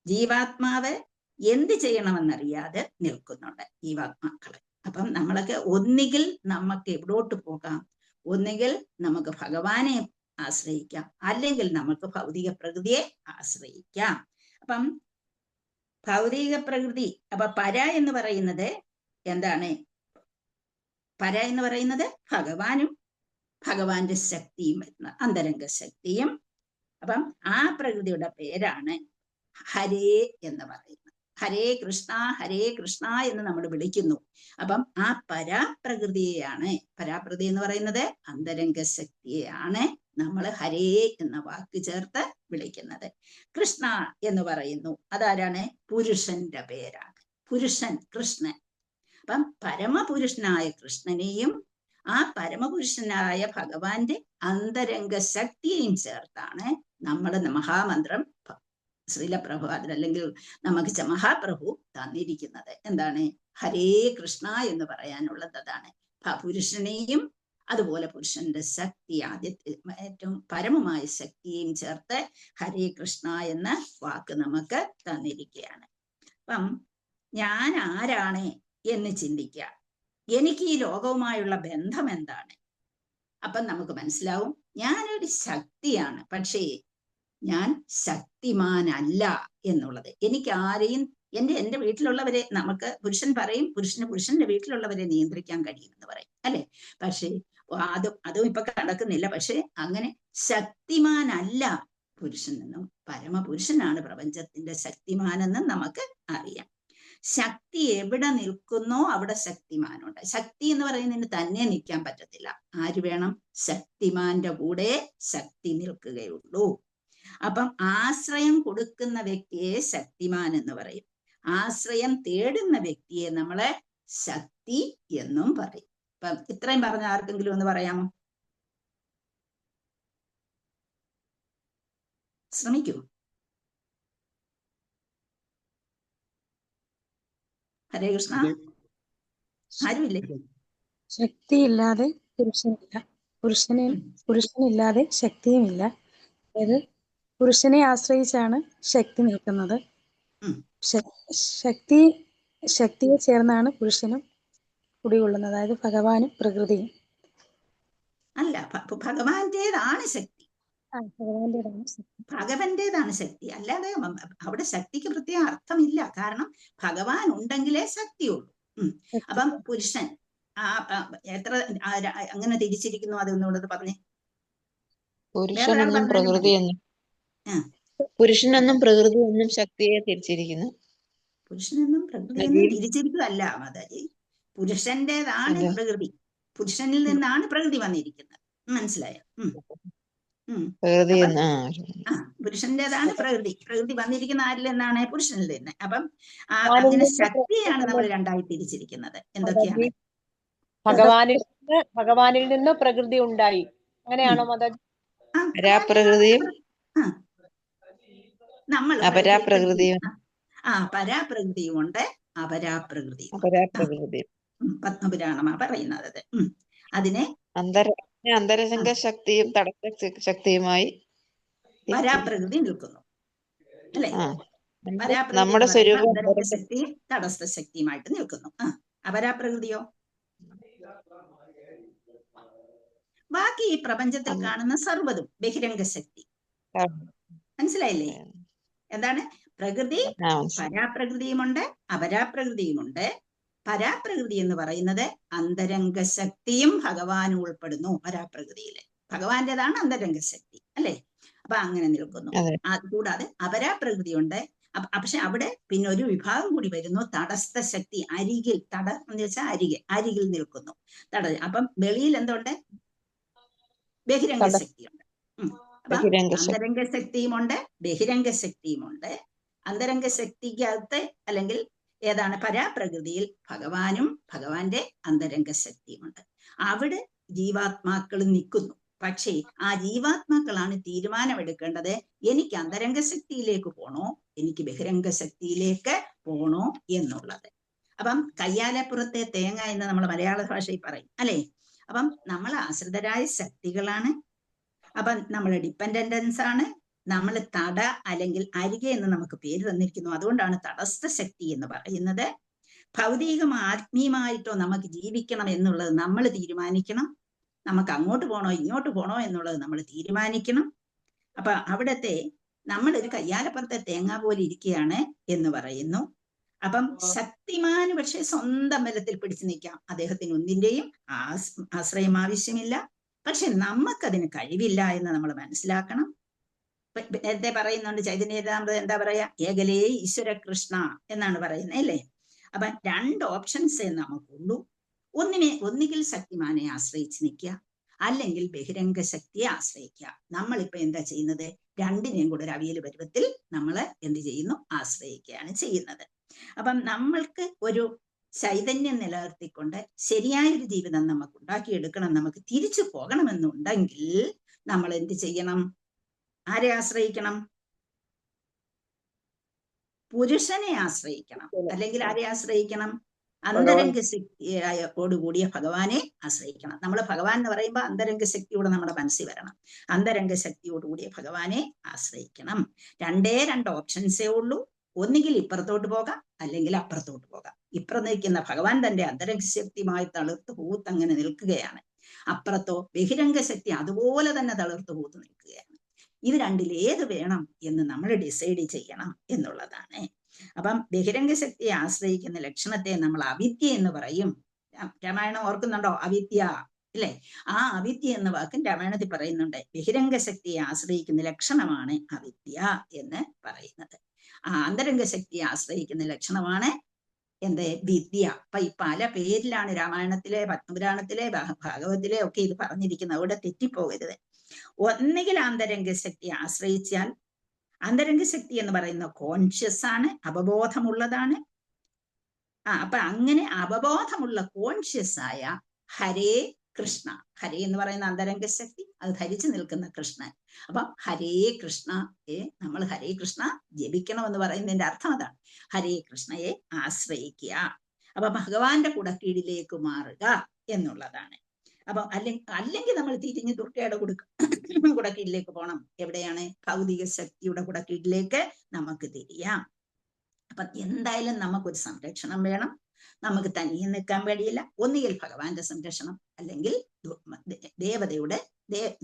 S1: ജീവാത്മാവ് എന്ത് ചെയ്യണമെന്നറിയാതെ നിൽക്കുന്നുണ്ട് ജീവാത്മാക്കളെ. അപ്പം നമ്മളൊക്കെ ഒന്നുകിൽ നമുക്ക് എവിടോട്ട് പോകാം? ഒന്നുകിൽ നമുക്ക് ഭഗവാനെ ആശ്രയിക്കാം, അല്ലെങ്കിൽ നമുക്ക് ഭൗതിക പ്രകൃതിയെ ആശ്രയിക്കാം. അപ്പം ഭൗതിക പ്രകൃതി, അപ്പൊ പര എന്ന് പറയുന്നത് എന്താണ്? പര എന്ന് പറയുന്നത് ഭഗവാനും ഭഗവാന്റെ ശക്തിയും വരുന്ന അന്തരംഗ ശക്തിയും. അപ്പം ആ പ്രകൃതിയുടെ പേരാണ് ഹരേ എന്ന് പറയുന്നത്. ഹരേ കൃഷ്ണ എന്ന് നമ്മൾ വിളിക്കുന്നു. അപ്പം ആ പരാപ്രകൃതിയെയാണ്, പരാപ്രകൃതി എന്ന് പറയുന്നത് അന്തരംഗ ശക്തിയെയാണ് നമ്മൾ ഹരേ എന്ന വാക്ക് ചേർത്ത് വിളിക്കുന്നത്. കൃഷ്ണ എന്ന് പറയുന്നു, അതാരാണ്? പുരുഷന്റെ പേരാണ്. പുരുഷൻ കൃഷ്ണൻ. അപ്പം പരമപുരുഷനായ കൃഷ്ണനെയും ആ പരമപുരുഷനായ ഭഗവാന്റെ അന്തരംഗ ശക്തിയെയും ചേർത്താണ് നമ്മൾ മഹാമന്ത്രം ശ്രീല പ്രഭുപാദർ അല്ലെങ്കിൽ നമുക്ക് മഹാപ്രഭു തന്നിരിക്കുന്നത്. എന്താണ്? ഹരേ കൃഷ്ണ എന്ന് പറയാനുള്ളത് അതാണ്. പുരുഷനെയും അതുപോലെ പുരുഷന്റെ ശക്തി, ആദ്യത്തെ ഏറ്റവും പരമമായ ശക്തിയെയും ചേർത്ത് ഹരേ കൃഷ്ണ എന്ന വാക്ക് നമുക്ക് തന്നിരിക്കുകയാണ്. അപ്പം ഞാൻ ആരാണ് എന്ന് ചിന്തിക്കുക. എനിക്ക് ഈ ലോകവുമായുള്ള ബന്ധം എന്താണ്? അപ്പം നമുക്ക് മനസ്സിലാവും, ഞാനൊരു ശക്തിയാണ്, പക്ഷേ ഞാൻ ശക്തിമാനല്ല എന്നുള്ളത്. എനിക്ക് ആരെയും എൻ്റെ വീട്ടിലുള്ളവരെ, നമുക്ക് പുരുഷൻ പറയും പുരുഷന്റെ വീട്ടിലുള്ളവരെ നിയന്ത്രിക്കാൻ കഴിയുമെന്ന് പറയും, അല്ലെ? പക്ഷേ അതും ഇപ്പൊ നടക്കുന്നില്ല. പക്ഷെ അങ്ങനെ ശക്തിമാനല്ല പുരുഷൻ എന്നും പരമപുരുഷനാണ് പ്രപഞ്ചത്തിന്റെ ശക്തിമാനെന്നും നമുക്ക് അറിയാം. ശക്തി എവിടെ നിൽക്കുന്നോ അവിടെ ശക്തിമാനുണ്ട്. ശക്തി എന്ന് പറയുന്നതിന് തന്നെ നിൽക്കാൻ പറ്റത്തില്ല. ആര് വേണം? ശക്തിമാന്റെ കൂടെ ശക്തി നിൽക്കുകയുള്ളൂ. അപ്പം ആശ്രയം കൊടുക്കുന്ന വ്യക്തിയെ ശക്തിമാൻ എന്ന് പറയും. ആശ്രയം തേടുന്ന വ്യക്തിയെ നമ്മളെ ശക്തി എന്നും പറയും. അപ്പം ഇത്രയും പറഞ്ഞ ആർക്കെങ്കിലും ഒന്ന് പറയാമോ? ശ്രമിക്കൂ. ഹരേ കൃഷ്ണ. ആരുമില്ലേ?
S4: ശക്തിയില്ലാതെ പുരുഷനില്ല, പുരുഷനില്ലാതെ ശക്തിയുമില്ല. അതായത് പുരുഷനെ ആശ്രയിച്ചാണ് ശക്തി നിൽക്കുന്നത്. ശക്തിയെ ചേർന്നാണ് പുരുഷനും കുടികൊള്ളുന്നത്. അതായത് ഭഗവാനും പ്രകൃതിയും.
S1: അല്ല, ഭഗവാന്റേതാണ് ശക്തി. ഭഗവന്റേതാണ് ശക്തി. അല്ലാതെ അവിടെ ശക്തിക്ക് പ്രത്യേക അർത്ഥമില്ല. കാരണം ഭഗവാൻ ഉണ്ടെങ്കിലേ ശക്തിയുള്ളൂ. അപ്പം പുരുഷൻ എത്ര അങ്ങനെ തിരിച്ചിരിക്കുന്നു? അതൊന്നുകൂടെ പറഞ്ഞേ.
S5: പുരുഷനെന്നും പ്രകൃതി എന്നും ശക്തിയെ തിരിച്ചിരിക്കുന്നു.
S1: പുരുഷനെന്നും പ്രകൃതിയെന്നും തിരിച്ചിരിക്കുകയല്ല മാതാജി. പുരുഷന്റേതാണ് പ്രകൃതി. പുരുഷനിൽ നിന്നാണ് പ്രകൃതി വന്നിരിക്കുന്നത്. മനസ്സിലായോ? പുരുഷന്റേതാണ് പ്രകൃതി. പ്രകൃതി വന്നിരിക്കുന്ന ആരിൽ നിന്നാണ്? പുരുഷനിൽ നിന്ന്. അപ്പം അങ്ങനെ ശക്തിയാണ് നമ്മൾ രണ്ടായി തിരിച്ചിരിക്കുന്നത്. എന്തൊക്കെയാണ്?
S6: ഭഗവാനിൽ നിന്ന് പ്രകൃതി ഉണ്ടായി, അങ്ങനെയാണോ മാതാജി?
S1: നമ്മൾ പരാപ്രകൃതിയും ഉണ്ട്, അപരാപ്രകൃതിയും. പത്മപുരാണമാ പറയുന്നത്. അതിനെ
S5: അന്തരംഗ ശക്തിയും തടസ്സ ശക്തിയുമായി
S1: പരാപ്രകൃതി നിൽക്കുന്നു അല്ലെ?
S5: ആ
S1: പരാപ്രകൃതി
S5: നമ്മുടെ
S1: എന്ന് പറയുന്ന
S5: സ്വരൂപം
S1: അന്തരംഗ ശക്തിയും തടസ്ഥ ശക്തിയുമായിട്ട് നിൽക്കുന്നു. അപരാപ്രകൃതിയോ? ബാക്കി ഈ പ്രപഞ്ചത്തിൽ കാണുന്ന സർവ്വതും ബഹിരംഗ ശക്തി. മനസ്സിലായില്ലേ? എന്താണ്? പ്രകൃതി പരാപ്രകൃതിയുമുണ്ട്, അപരാപ്രകൃതിയുമുണ്ട്. പരാപ്രകൃതി എന്ന് പറയുന്നത് അന്തരംഗ ശക്തിയും ഭഗവാനും ഉൾപ്പെടുന്നു. പരാപ്രകൃതിയില് ഭഗവാന്റേതാണ് അന്തരംഗ ശക്തി അല്ലെ? അപ്പൊ അങ്ങനെ നിൽക്കുന്നു. കൂടാതെ അപരാപ്രകൃതിയുണ്ട്. പക്ഷെ അവിടെ പിന്നെ ഒരു വിഭാഗം കൂടി വരുന്നു, തടസ്ഥ ശക്തി. അരികിൽ, എന്ന് വെച്ചാൽ അരികിൽ നിൽക്കുന്നു. അപ്പം വെളിയിൽ എന്തുണ്ട്? ബഹിരംഗ ശക്തിയുണ്ട്. അപ്പൊ അന്തരംഗ ശക്തിയുമുണ്ട്, ബഹിരംഗ ശക്തിയുമുണ്ട്. അന്തരംഗ ശക്തിക്കകത്ത് അല്ലെങ്കിൽ ഏതാണ്? പരാപ്രകൃതിയിൽ ഭഗവാനും ഭഗവാന്റെ അന്തരംഗ ശക്തിയുമുണ്ട്. അവിടെ ജീവാത്മാക്കൾ നിൽക്കുന്നു. പക്ഷേ ആ ജീവാത്മാക്കളാണ് തീരുമാനമെടുക്കേണ്ടത്, എനിക്ക് അന്തരംഗ ശക്തിയിലേക്ക് പോണോ, എനിക്ക് ബഹിരംഗ ശക്തിയിലേക്ക് പോണോ എന്നുള്ളത്. അപ്പം കയ്യാലപ്പുറത്തെ തേങ്ങ എന്ന് നമ്മൾ മലയാള ഭാഷയിൽ പറയും അല്ലെ? അപ്പം നമ്മൾ ആശ്രിതരായ ശക്തികളാണ്. അപ്പം നമ്മൾ ഡിപ്പെൻഡൻസ് ആണ്. നമ്മൾ തട അല്ലെങ്കിൽ അരികെ എന്ന് നമുക്ക് പേര് തന്നിരിക്കുന്നു. അതുകൊണ്ടാണ് തടസ്ഥ ശക്തി എന്ന് പറയുന്നത്. ഭൗതികം ആത്മീയമായിട്ടോ നമുക്ക് ജീവിക്കണം എന്നുള്ളത് നമ്മൾ തീരുമാനിക്കണം. നമുക്ക് അങ്ങോട്ട് പോണോ ഇങ്ങോട്ട് പോണോ എന്നുള്ളത് നമ്മൾ തീരുമാനിക്കണം. അപ്പൊ അവിടത്തെ നമ്മളൊരു കയ്യാലപ്പുറത്തെ തേങ്ങ പോലെ ഇരിക്കുകയാണ് എന്ന് പറയുന്നു. അപ്പം ശക്തിമാന് പക്ഷെ സ്വന്തം ബലത്തിൽ പിടിച്ചു നിൽക്കാം. അദ്ദേഹത്തിന് ഒന്നിന്റെയും ആശ്രയം ആവശ്യമില്ല. പക്ഷെ നമുക്കതിന് കഴിവില്ല എന്ന് നമ്മൾ മനസ്സിലാക്കണം. നേരത്തെ പറയുന്നുണ്ട് ചൈതന്യരാമൃത എന്താ പറയാ? ഏകലേ ഈശ്വര കൃഷ്ണ എന്നാണ് പറയുന്നത് അല്ലേ? അപ്പൊ 2 ഓപ്ഷൻസേ നമുക്കുള്ളൂ. ഒന്നുകിൽ ശക്തിമാനെ ആശ്രയിച്ച് നിൽക്കുക, അല്ലെങ്കിൽ ബഹിരംഗ ശക്തിയെ ആശ്രയിക്കുക. നമ്മളിപ്പോ എന്താ ചെയ്യുന്നത്? രണ്ടിനെയും കൂടെ ഒരു അവിയൽ പരുവത്തിൽ നമ്മൾ എന്ത് ചെയ്യുന്നു? ആശ്രയിക്കുകയാണ് ചെയ്യുന്നത്. അപ്പം നമ്മൾക്ക് ഒരു ചൈതന്യം നിലനിർത്തിക്കൊണ്ട് ശരിയായൊരു ജീവിതം നമുക്ക് ഉണ്ടാക്കിയെടുക്കണം, നമുക്ക് തിരിച്ചു പോകണമെന്നുണ്ടെങ്കിൽ നമ്മൾ എന്ത് ചെയ്യണം? ആരെ ആശ്രയിക്കണം? പുരുഷനെ ആശ്രയിക്കണം. അല്ലെങ്കിൽ ആരെ ആശ്രയിക്കണം? അന്തരംഗ ശക്തിയോടുകൂടിയ ഭഗവാനെ ആശ്രയിക്കണം. നമ്മൾ ഭഗവാൻ എന്ന് പറയുമ്പോൾ അന്തരംഗ ശക്തിയോട് നമ്മുടെ മനസ്സിൽ വരണം. അന്തരംഗ ശക്തിയോടുകൂടിയ ഭഗവാനെ ആശ്രയിക്കണം. 2 ഓപ്ഷൻസേ ഉള്ളൂ. ഒന്നുകിൽ ഇപ്പുറത്തോട്ട് പോകാം, അല്ലെങ്കിൽ അപ്പുറത്തോട്ട് പോകാം. ഇപ്പുറം നിൽക്കുന്ന ഭഗവാൻ തന്റെ അന്തരംഗ ശക്തിയുമായി തളിർത്ത് പൂത്ത് അങ്ങനെ നിൽക്കുകയാണ്. അപ്പുറത്തോ ബഹിരംഗ ശക്തി അതുപോലെ തന്നെ തളിർത്ത് പൂത്ത് നിൽക്കുകയാണ്. ഇത് രണ്ടിലേത് വേണം എന്ന് നമ്മൾ ഡിസൈഡ് ചെയ്യണം എന്നുള്ളതാണ്. അപ്പം ബഹിരംഗ ശക്തിയെ ആശ്രയിക്കുന്ന ലക്ഷണത്തെ നമ്മൾ അവിദ്യ എന്ന് പറയും. രാമായണം ഓർക്കുന്നുണ്ടോ? അവിദ്യ അല്ലെ? ആ അവിദ്യ എന്ന വാക്കും രാമായണത്തിൽ പറയുന്നുണ്ട്. ബഹിരംഗ ശക്തിയെ ആശ്രയിക്കുന്ന ലക്ഷണമാണ് അവിദ്യ എന്ന് പറയുന്നത്. ആ അന്തരംഗ ശക്തിയെ ആശ്രയിക്കുന്ന ലക്ഷണമാണ് എന്ത്? വിദ്യ. അപ്പൊ ഈ പല പേരിലാണ് രാമായണത്തിലെ, പത്മപുരാണത്തിലെ, ഭാഗവത്തിലെ ഒക്കെ ഇത് പറഞ്ഞിരിക്കുന്നത്. അവിടെ തെറ്റിപ്പോകരുത്. ഒന്നുകിൽ അന്തരംഗ ശക്തിയെ ആശ്രയിച്ചാൽ, അന്തരംഗ ശക്തി എന്ന് പറയുന്ന കോൺഷ്യസ് ആണ്, അവബോധമുള്ളതാണ്. അപ്പൊ അങ്ങനെ അവബോധമുള്ള കോൺഷ്യസ് ആയ ഹരേ കൃഷ്ണ, ഹരേ എന്ന് പറയുന്ന അന്തരംഗ ശക്തി, അത് ധരിച്ചു നിൽക്കുന്ന കൃഷ്ണൻ. അപ്പൊ ഹരേ കൃഷ്ണ, നമ്മൾ ഹരേ കൃഷ്ണ ജപിക്കണം എന്ന് പറയുന്നതിന്റെ അർത്ഥം അതാണ്. ഹരേ കൃഷ്ണയെ ആശ്രയിക്കുക. അപ്പൊ ഭഗവാന്റെ കുടക്കീഴിലേക്ക് മാറുക എന്നുള്ളതാണ്. അപ്പൊ അല്ലെങ്കിൽ നമ്മൾ തിരിഞ്ഞ് ദുർഗയുടെ കുടക്കീഴിലേക്ക് പോകണം. എവിടെയാണ്? ഭൗതിക ശക്തിയുടെ കുടക്കീഴിലേക്ക് നമുക്ക് തിരിയാം. അപ്പൊ എന്തായാലും നമുക്കൊരു സംരക്ഷണം വേണം. നമുക്ക് തനിയെ നിൽക്കാൻ കഴിയില്ല. ഒന്നുകിൽ ഭഗവാന്റെ സംരക്ഷണം, അല്ലെങ്കിൽ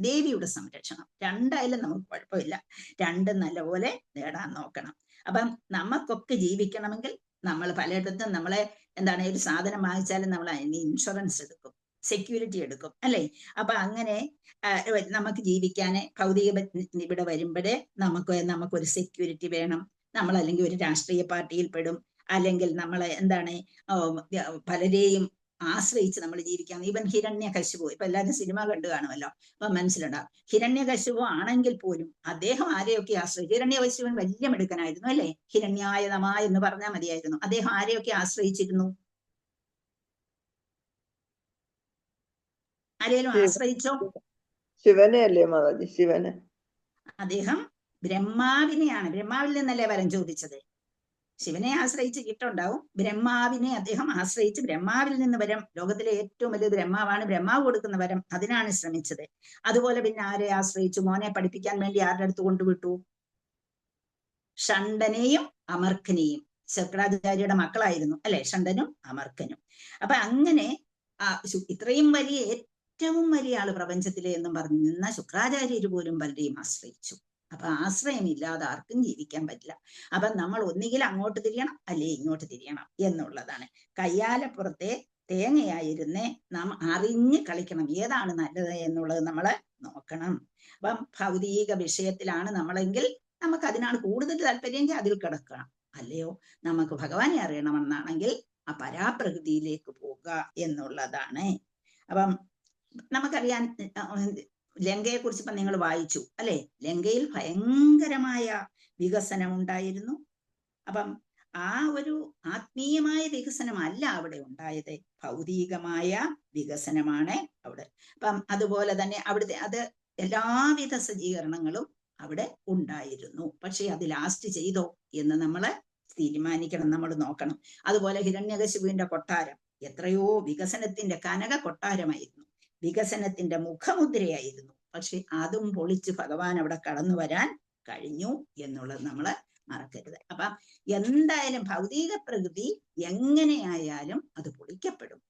S1: ദേവിയുടെ സംരക്ഷണം. രണ്ടായാലും നമുക്ക് കുഴപ്പമില്ല. രണ്ടും നല്ലപോലെ നേടാൻ നോക്കണം. അപ്പം നമുക്കൊക്കെ ജീവിക്കണമെങ്കിൽ നമ്മൾ പലയിടത്തും നമ്മളെ എന്താണ്, ഒരു സാധനം വാങ്ങിച്ചാലും നമ്മൾ അതിന് ഇൻഷുറൻസ് എടുക്കും, സെക്യൂരിറ്റി എടുക്കും അല്ലെ? അപ്പൊ അങ്ങനെ നമുക്ക് ജീവിക്കാന് ഭൗതിക ഇവിടെ വരുമ്പോഴേ നമുക്കൊരു സെക്യൂരിറ്റി വേണം. നമ്മൾ അല്ലെങ്കിൽ ഒരു രാഷ്ട്രീയ പാർട്ടിയിൽ പെടും, അല്ലെങ്കിൽ നമ്മളെ എന്താണ് പലരെയും ആശ്രയിച്ച് നമ്മൾ ജീവിക്കാം. ഈവൻ ഹിരണ്യകശിപു, ഇപ്പൊ എല്ലാവരും സിനിമ കണ്ടു കാണുമല്ലോ, അപ്പൊ മനസ്സിലുണ്ടാവും. ഹിരണ്യകശിപു ആണെങ്കിൽ പോലും അദ്ദേഹം ആരെയൊക്കെ ആശ്രയിച്ചു? ഹിരണ്യകശിപൻ വലിയ മിടുക്കനായിരുന്നു അല്ലെ? ഹിരണ്യായ നമ എന്ന് പറഞ്ഞാൽ മതിയായിരുന്നു. അദ്ദേഹം ആരെയൊക്കെ ആശ്രയിച്ചിരുന്നു? ആരെയും ആശ്രയിച്ചോ?
S7: ശിവനെ അല്ലേ മാതാജി? ശിവനെ.
S1: അദ്ദേഹം ബ്രഹ്മാവിനെയാണ്. ബ്രഹ്മാവിൽ നിന്നല്ലേ വരം ചോദിച്ചത്? ശിവനെ ആശ്രയിച്ച് കിട്ടുണ്ടാവും. ബ്രഹ്മാവിനെ അദ്ദേഹം ആശ്രയിച്ച് ബ്രഹ്മാവിൽ നിന്ന് വരം, ലോകത്തിലെ ഏറ്റവും വലിയ ബ്രഹ്മാവാണ്, ബ്രഹ്മാവ് കൊടുക്കുന്ന വരം, അതിനാണ് ശ്രമിച്ചത്. അതുപോലെ പിന്നെ ആരെ ആശ്രയിച്ചു? മോനെ പഠിപ്പിക്കാൻ വേണ്ടി ആരുടെ അടുത്ത് കൊണ്ടുവിട്ടു? ഷണ്ഡനെയും അമർക്കനെയും. ശുക്രാചാര്യയുടെ മക്കളായിരുന്നു അല്ലെ, ഷണ്ഡനും അമർക്കനും. അപ്പൊ അങ്ങനെ ഇത്രയും വലിയ ഏറ്റവും വലിയ ആള് പ്രപഞ്ചത്തിലെ എന്നും പറഞ്ഞു നിന്ന ശുക്രാചാര്യര് പോലും പലരെയും ആശ്രയിച്ചു. അപ്പൊ ആശ്രയമില്ലാതെ ആർക്കും ജീവിക്കാൻ പറ്റില്ല. അപ്പൊ നമ്മൾ ഒന്നുകിൽ അങ്ങോട്ട് തിരിയണം, അല്ലെ ഇങ്ങോട്ട് തിരിയണം എന്നുള്ളതാണ്. കയ്യാലപ്പുറത്തെ തേങ്ങയായിരുന്നേ നാം അറിഞ്ഞ് കളിക്കണം, ഏതാണ് നല്ലത് എന്നുള്ളത് നമ്മൾ നോക്കണം. അപ്പം ഭൗതിക വിഷയത്തിലാണ് നമ്മളെങ്കിൽ നമുക്ക് അതിനാണ് കൂടുതൽ താല്പര്യമെങ്കിൽ അതിൽ കിടക്കണം. അല്ലയോ നമുക്ക് ഭഗവാനെ അറിയണമെന്നാണെങ്കിൽ ആ പരാപ്രകൃതിയിലേക്ക് പോകുക എന്നുള്ളതാണ്. അപ്പം നമുക്കറിയാൻ ലങ്കയെ കുറിച്ച് ഇപ്പം നിങ്ങൾ വായിച്ചു അല്ലെ. ലങ്കയിൽ ഭയങ്കരമായ വികസനം ഉണ്ടായിരുന്നു. അപ്പം ആ ഒരു ആത്മീയമായ വികസനമല്ല അവിടെ ഉണ്ടായത്, ഭൗതികമായ വികസനമാണ് അവിടെ. അപ്പം അതുപോലെ തന്നെ അവിടുത്തെ അത് എല്ലാവിധ സജ്ജീകരണങ്ങളും അവിടെ ഉണ്ടായിരുന്നു. പക്ഷെ അത് ലാസ്റ്റ് ചെയ്തോ എന്ന് നമ്മൾ തീരുമാനിക്കണം, നമ്മൾ നോക്കണം. അതുപോലെ ഹിരണ്യകശിപുവിന്റെ കൊട്ടാരം എത്രയോ വികസനത്തിന്റെ കനക കൊട്ടാരമായിരുന്നു, വികസനത്തിന്റെ മുഖമുദ്രയായിരുന്നു. പക്ഷെ അതും പൊളിച്ച് ഭഗവാൻ അവിടെ കടന്നു വരാൻ കഴിഞ്ഞു എന്നുള്ളത് നമ്മൾ മറക്കരുത്. അപ്പൊ എന്തായാലും ഭൗതിക പ്രകൃതി എങ്ങനെയായാലും അത് പൊളിക്കപ്പെടും.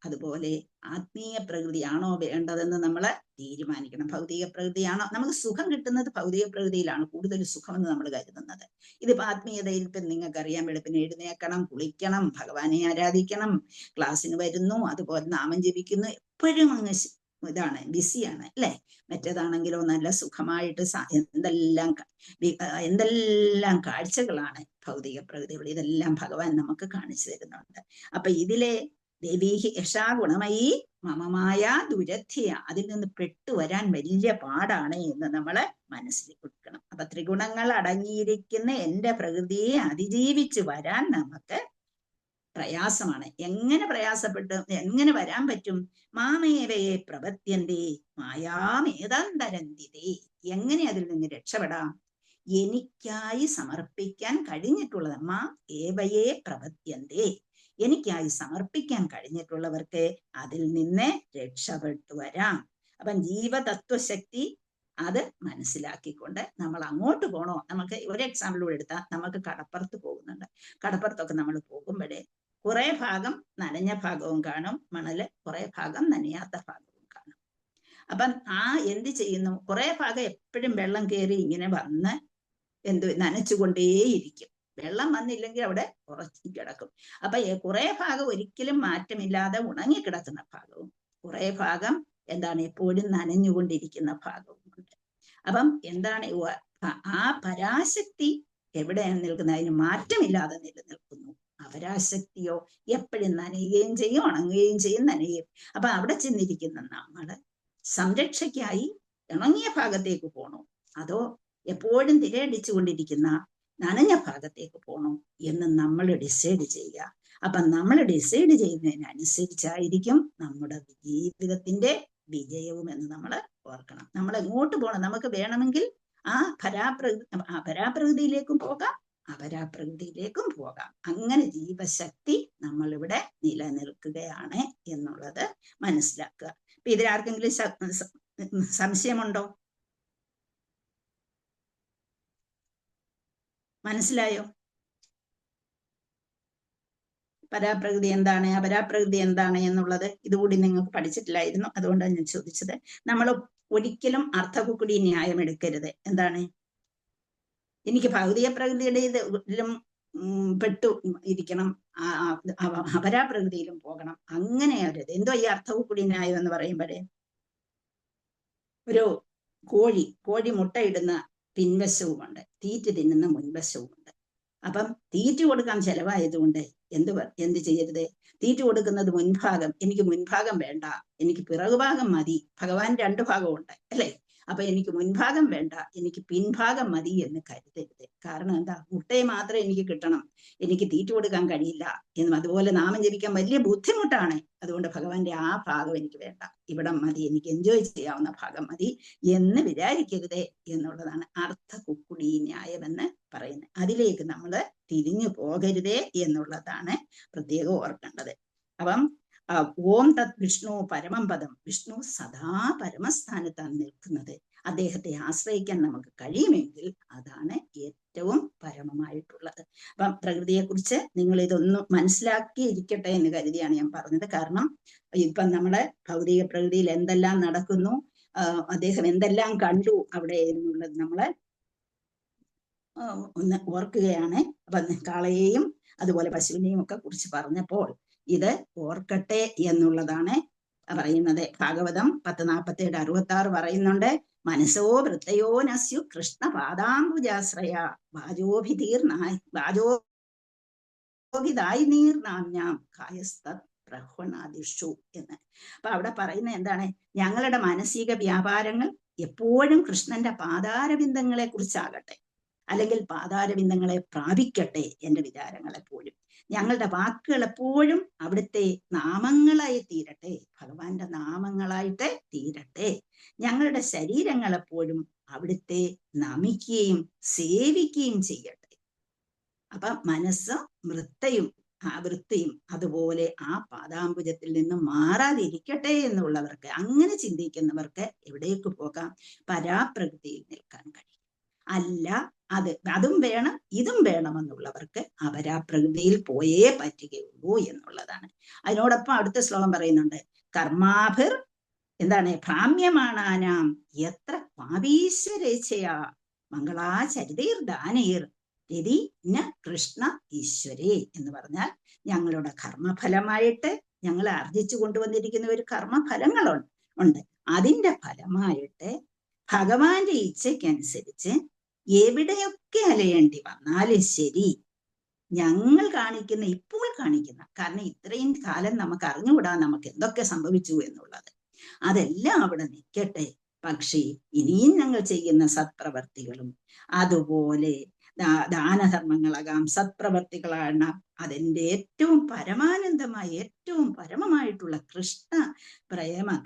S1: അതുപോലെ ആത്മീയ പ്രകൃതിയാണോ വേണ്ടതെന്ന് നമ്മൾ തീരുമാനിക്കണം. ഭൗതിക പ്രകൃതിയാണോ, നമുക്ക് സുഖം കിട്ടുന്നത് ഭൗതിക പ്രകൃതിയിലാണ് കൂടുതൽ സുഖമെന്ന് നമ്മൾ കരുതുന്നത്. ഇതിപ്പോ ആത്മീയതയിൽ ഇപ്പം നിങ്ങൾക്കറിയാം, വെളുപ്പിന് എഴുന്നേക്കണം, കുളിക്കണം, ഭഗവാനെ ആരാധിക്കണം, ക്ലാസ്സിന് വരുന്നു, അതുപോലെ നാമം ജപിക്കുന്നു, എപ്പോഴും അങ്ങ് ഇതാണ്, ബിസിയാണ് അല്ലെ. മറ്റേതാണെങ്കിലോ നല്ല സുഖമായിട്ട് എന്തെല്ലാം കാഴ്ചകളാണ് ഭൗതിക പ്രകൃതികൾ. ഇതെല്ലാം ഭഗവാൻ നമുക്ക് കാണിച്ചു തരുന്നുണ്ട്. അപ്പൊ ഇതിലെ ദേവീഹി യശാ ഗുണമയി മമമായ ദുരധ്യ, അതിൽ നിന്ന് പെട്ടുവരാൻ വലിയ പാടാണ് എന്ന് നമ്മള് മനസ്സിൽ കൊടുക്കണം. അപ്പൊ ത്രിഗുണങ്ങൾ അടങ്ങിയിരിക്കുന്ന എന്റെ പ്രകൃതിയെ അതിജീവിച്ച് വരാൻ നമുക്ക് പ്രയാസമാണ്. എങ്ങനെ പ്രയാസപ്പെട്ട് എങ്ങനെ വരാൻ പറ്റും? മാമേവയെ പ്രപത്യന്തേ മായാമേതാന്തരന്തിതേ, എങ്ങനെ അതിൽ നിന്ന് രക്ഷപ്പെടാം? എനിക്കായി സമർപ്പിക്കാൻ കഴിഞ്ഞിട്ടുള്ളത്, മാ ഏവയെ പ്രപത്യന്തേ, എനിക്കായി സമർപ്പിക്കാൻ കഴിഞ്ഞിട്ടുള്ളവർക്ക് അതിൽ നിന്ന് രക്ഷപ്പെട്ടു വരാം. അപ്പം ജീവതത്വശക്തി അത് മനസ്സിലാക്കിക്കൊണ്ട് നമ്മൾ അങ്ങോട്ട് പോകണോ? നമുക്ക് ഒരു എക്സാമ്പിളൂടെ എടുത്താൽ, നമുക്ക് കടപ്പുറത്ത് പോകുന്നുണ്ട്. കടപ്പുറത്തൊക്കെ നമ്മൾ പോകുമ്പോഴേ കുറെ ഭാഗം നനഞ്ഞ ഭാഗവും കാണും, മണല് കുറെ ഭാഗം നനയാത്ത ഭാഗവും കാണും. അപ്പം എന്ത് ചെയ്യുന്നു? കുറെ ഭാഗം എപ്പോഴും വെള്ളം കയറി ഇങ്ങനെ വന്ന് നനച്ചുകൊണ്ടേയിരിക്കും. വെള്ളം വന്നില്ലെങ്കിൽ അവിടെ ഉറച്ചു കിടക്കും. അപ്പൊ കുറെ ഭാഗം ഒരിക്കലും മാറ്റമില്ലാതെ ഉണങ്ങിക്കിടക്കുന്ന ഭാഗവും, കുറെ ഭാഗം എന്താണ് എപ്പോഴും നനഞ്ഞുകൊണ്ടിരിക്കുന്ന ഭാഗവും ഉണ്ട്. അപ്പം എന്താണ് ആ പരാശക്തി എവിടെയാണ് നിൽക്കുന്നത്? അതിന് മാറ്റമില്ലാതെ നിലനിൽക്കുന്നു. അപരാശക്തിയോ എപ്പോഴും നനയുകയും ചെയ്യും, ഉണങ്ങുകയും ചെയ്യും, നനയുകയും. അപ്പൊ അവിടെ ചെന്നിരിക്കുന്ന നമ്മള് സംരക്ഷയ്ക്കായി ഇണങ്ങിയ ഭാഗത്തേക്ക് പോകണോ, അതോ എപ്പോഴും തിരയടിച്ചു കൊണ്ടിരിക്കുന്ന നനഞ്ഞ ഭാഗത്തേക്ക് പോകണോ എന്ന് നമ്മൾ ഡിസൈഡ് ചെയ്യുക. അപ്പൊ നമ്മൾ ഡിസൈഡ് ചെയ്യുന്നതിനനുസരിച്ചായിരിക്കും നമ്മുടെ ജീവിതത്തിന്റെ വിജയവും എന്ന് നമ്മൾ ഓർക്കണം. നമ്മൾ എങ്ങോട്ട് പോകണം? നമുക്ക് വേണമെങ്കിൽ പരാപ്രകൃതിയിലേക്കും പോകാം, അപരാപ്രകൃതിയിലേക്കും പോകാം. അങ്ങനെ ജീവശക്തി നമ്മളിവിടെ നിലനിൽക്കുകയാണ് എന്നുള്ളത് മനസ്സിലാക്കുക. അപ്പൊ ഇതിലാർക്കെങ്കിലും സംശയമുണ്ടോ? മനസ്സിലായോ? പരാപ്രകൃതി എന്താണ്, അപരാപ്രകൃതി എന്താണ് എന്നുള്ളത് ഇതുകൂടി നിങ്ങൾക്ക് പഠിച്ചിട്ടില്ലായിരുന്നു, അതുകൊണ്ടാണ് ഞാൻ ചോദിച്ചത്. നമ്മൾ ഒരിക്കലും അർത്ഥകുക്കുടി ന്യായം എടുക്കരുത്. എന്താണ്, എനിക്ക് ഭൗതിക പ്രകൃതിയുടെ ഇതിലും പെട്ടു ഇരിക്കണം, അപരാപ്രകൃതിയിലും പോകണം, അങ്ങനെ ഒരു എന്തോ ഈ അർത്ഥകുക്കുടി ന്യായം എന്ന് പറയുമ്പോഴേ, ഒരു കോഴി മുട്ടയിടുന്ന പിൻവശവുമുണ്ട്, തീറ്റ തിന്നുന്ന മുൻവശവുമുണ്ട്. അപ്പം തീറ്റ കൊടുക്കാൻ ചെലവായതുകൊണ്ട് എന്ത് ചെയ്യരുത്? തീറ്റ കൊടുക്കുന്നത് മുൻഭാഗം, എനിക്ക് മുൻഭാഗം വേണ്ട, എനിക്ക് പിറകുഭാഗം മതി. ഭഗവാൻ 2 ഭാഗമുണ്ട് അല്ലെ. അപ്പൊ എനിക്ക് മുൻഭാഗം വേണ്ട, എനിക്ക് പിൻഭാഗം മതി എന്ന് കരുതരുത്. കാരണം എന്താ? മുട്ടയെ മാത്രമേ എനിക്ക് കിട്ടണം, എനിക്ക് തീറ്റ കൊടുക്കാൻ കഴിയില്ല എന്നും, അതുപോലെ നാമം ജപിക്കാൻ വലിയ ബുദ്ധിമുട്ടാണ്, അതുകൊണ്ട് ഭഗവാന്റെ ആ ഭാഗം എനിക്ക് വേണ്ട, ഇവിടം മതി, എനിക്ക് എൻജോയ് ചെയ്യാവുന്ന ഭാഗം മതി എന്ന് വിചാരിക്കരുതേ എന്നുള്ളതാണ് അർത്ഥ കുക്കുടി ന്യായം എന്ന് പറയുന്നത്. അതിലേക്ക് നമ്മൾ തിരിഞ്ഞു പോകരുതേ എന്നുള്ളതാണ് പ്രത്യേകം ഓർക്കേണ്ടത്. അപ്പം ഓം തത് വിഷ്ണു പരമം പദം, വിഷ്ണു സദാ പരമസ്ഥാനത്താണ് നിൽക്കുന്നത്. അദ്ദേഹത്തെ ആശ്രയിക്കാൻ നമുക്ക് കഴിയുമെങ്കിൽ അതാണ് ഏറ്റവും പരമമായിട്ടുള്ളത്. അപ്പം പ്രകൃതിയെ കുറിച്ച് നിങ്ങൾ ഇതൊന്നും മനസ്സിലാക്കിയിരിക്കട്ടെ എന്ന് കരുതിയാണ് ഞാൻ പറഞ്ഞത്. കാരണം ഇപ്പം നമ്മളെ ഭൗതിക പ്രകൃതിയിൽ എന്തെല്ലാം നടക്കുന്നു, അദ്ദേഹം എന്തെല്ലാം കണ്ടു അവിടെ എന്നുള്ളത് നമ്മളെ ഒന്ന് ഓർക്കുകയാണ്. അപ്പൊ കാളയെയും അതുപോലെ പശുവിനെയും ഒക്കെ കുറിച്ച് പറഞ്ഞപ്പോൾ ഇത് ഓർക്കട്ടെ എന്നുള്ളതാണ് പറയുന്നത്. ഭാഗവതം 10:47-66 പറയുന്നുണ്ട്. മനസ്സോ വൃത്തയോ നസ്യു കൃഷ്ണ പാദാംബുജാശ്രയ വാജോഭിതായി നീർനാമ്യാം കായസ്തത് പ്രഹ്വണാദിഷു എന്ന്. അപ്പൊ അവിടെ പറയുന്നത് എന്താണ്? ഞങ്ങളുടെ മാനസിക വ്യാപാരങ്ങൾ എപ്പോഴും കൃഷ്ണന്റെ പാതാരബിന്ദങ്ങളെ കുറിച്ചാകട്ടെ, അല്ലെങ്കിൽ പാതാരബിന്ദങ്ങളെ പ്രാപിക്കട്ടെ. എൻ്റെ വിചാരങ്ങൾ എപ്പോഴും, ഞങ്ങളുടെ വാക്കുകൾ എപ്പോഴും അവിടുത്തെ നാമങ്ങളായി തീരട്ടെ, ഭഗവാന്റെ നാമങ്ങളായിട്ട് തീരട്ടെ. ഞങ്ങളുടെ ശരീരങ്ങൾ എപ്പോഴും അവിടുത്തെ നമിക്കുകയും സേവിക്കുകയും ചെയ്യട്ടെ. അപ്പൊ മനസ്സ് വൃത്തിയും അതുപോലെ ആ പാദാംബുജത്തിൽ നിന്ന് മാറാതിരിക്കട്ടെ എന്നുള്ളവർക്ക്, അങ്ങനെ ചിന്തിക്കുന്നവർക്ക് എവിടേക്ക് പോകാം? പരാപ്രകൃതിയിൽ നിൽക്കാൻ കഴിയും. അല്ല അതും വേണം ഇതും വേണമെന്നുള്ളവർക്ക് അപരാപ്രകൃതിയിൽ പോയേ പറ്റുകയുള്ളൂ എന്നുള്ളതാണ്. അതിനോടൊപ്പം അടുത്ത ശ്ലോകം പറയുന്നുണ്ട്, കർമാഭിർ എന്താണ് ഭ്രാമ്യമാണാനാം എത്ര പാപീശ്വരേച്ഛയാ മംഗളാചരിതീർ ദാനീർ രതി ന കൃഷ്ണ ഈശ്വരേ എന്ന് പറഞ്ഞാൽ, ഞങ്ങളുടെ കർമ്മഫലമായിട്ട് ഞങ്ങൾ ആർജിച്ചു കൊണ്ടുവന്നിരിക്കുന്ന ഒരു കർമ്മഫലങ്ങളുണ്ട്. അതിൻ്റെ ഫലമായിട്ട് ഭഗവാന്റെ ഇച്ഛയ്ക്കനുസരിച്ച് എവിടെയൊക്കെ അലയേണ്ടി വന്നാലും ശരി, ഞങ്ങൾ ഇപ്പോൾ കാണിക്കുന്ന, കാരണം ഇത്രയും കാലം നമുക്ക് അറിഞ്ഞുകൂടാ നമുക്ക് എന്തൊക്കെ സംഭവിച്ചു എന്നുള്ളത്, അതെല്ലാം അവിടെ നിൽക്കട്ടെ. പക്ഷേ ഇനിയും ഞങ്ങൾ ചെയ്യുന്ന സത്പ്രവർത്തികളും അതുപോലെ ദാനധർമ്മങ്ങളാകാം സത്പ്രവർത്തികളാണ് അതിൻ്റെ ഏറ്റവും പരമാനന്ദമായ ഏറ്റവും പരമമായിട്ടുള്ള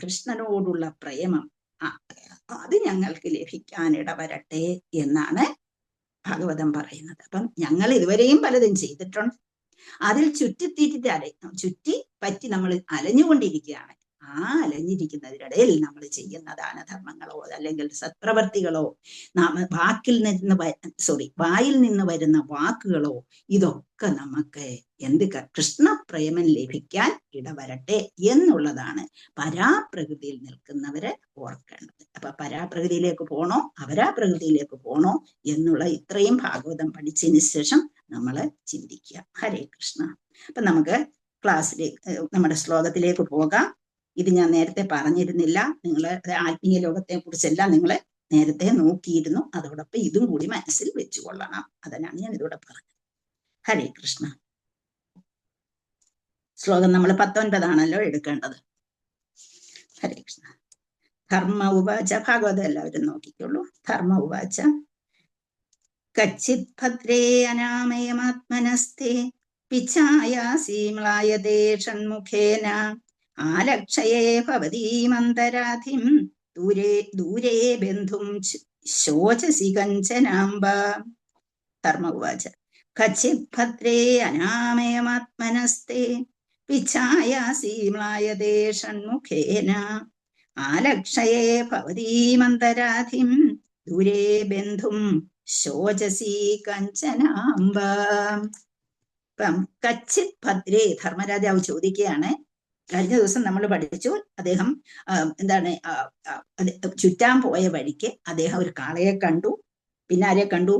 S1: കൃഷ്ണനോടുള്ള പ്രേമം അത് ഞങ്ങൾക്ക് ലഭിക്കാനിടവരട്ടെ എന്നാണ് ഭാഗവതം പറയുന്നത്. അപ്പം ഞങ്ങൾ ഇതുവരെയും പലതും ചെയ്തിട്ടുണ്ട്. അതിൽ ചുറ്റി പറ്റി നമ്മൾ അലഞ്ഞുകൊണ്ടിരിക്കുകയാണ്. ആ അലഞ്ഞിരിക്കുന്നതിനിടയിൽ നമ്മൾ ചെയ്യുന്ന ദാനധർമ്മങ്ങളോ അല്ലെങ്കിൽ സത്പ്രവർത്തികളോ വായിൽ നിന്ന് വരുന്ന വാക്കുകളോ ഇതൊക്കെ നമുക്ക് കൃഷ്ണപ്രേമം ലഭിക്കാൻ ഇടവരട്ടെ എന്നുള്ളതാണ് പരാപ്രകൃതിയിൽ നിൽക്കുന്നവരെ ഓർക്കേണ്ടത്. അപ്പൊ പരാപ്രകൃതിയിലേക്ക് പോണോ അപരാപ്രകൃതിയിലേക്ക് പോണോ എന്നുള്ള ഇത്രയും ഭാഗവതം പഠിച്ചതിന് ശേഷം നമ്മൾ ചിന്തിക്കുക. ഹരേ കൃഷ്ണ. അപ്പൊ നമുക്ക് ക്ലാസ്സിലേക്ക് നമ്മുടെ ശ്ലോകത്തിലേക്ക് പോകാം. ഇത് ഞാൻ നേരത്തെ പറഞ്ഞിരുന്നില്ല. നിങ്ങൾ ആത്മീയ ലോകത്തെ കുറിച്ചെല്ലാം നിങ്ങൾ നേരത്തെ നോക്കിയിരുന്നു. അതോടൊപ്പം ഇതും കൂടി മനസ്സിൽ വെച്ചുകൊള്ളണം. അതിനാണ് ഞാൻ ഇതോടെ പറഞ്ഞത്. ഹരേ കൃഷ്ണ. ശ്ലോകം നമ്മൾ 19 എടുക്കേണ്ടത്. ഹരേ കൃഷ്ണ. ധർമ്മ ഉവാച. ഭാഗവതം എല്ലാവരും നോക്കിക്കോളൂ. ധർമ്മ ഉവാച കച്ചിത് ഭദ്രേ അനാമയമാത്മനസ്തേ പിച്ഛായാസീമ്ലായതേ ഷൺമുഖേന ആലക്ഷയേ ഭവതീമന്തരാധിം ദൂരേ ബന്ധും ശോചസി കഞ്ചനാംബ. ധർമ്മ ഉവാച കച്ചിത് ഭദ്രേ അനാമയമാത്മനസ്തേ പിച്ഛായാസീമ്ലായതേ ഷൺമുഖേന ആലക്ഷയേ ഭവതീമന്തരാധിം ദൂരേ ബന്ധും ശോചസി കഞ്ചനാംബ. ഇപ്പം കച്ചിത് ഭദ്രേ ധർമ്മരാജാവ് ചോദിക്കുകയാണ്. കഴിഞ്ഞ ദിവസം നമ്മൾ പഠിച്ചു, അദ്ദേഹം ചുറ്റാൻ പോയ വഴിക്ക് അദ്ദേഹം ഒരു കാളയെ കണ്ടു, പിന്നെ ആരെ കണ്ടു?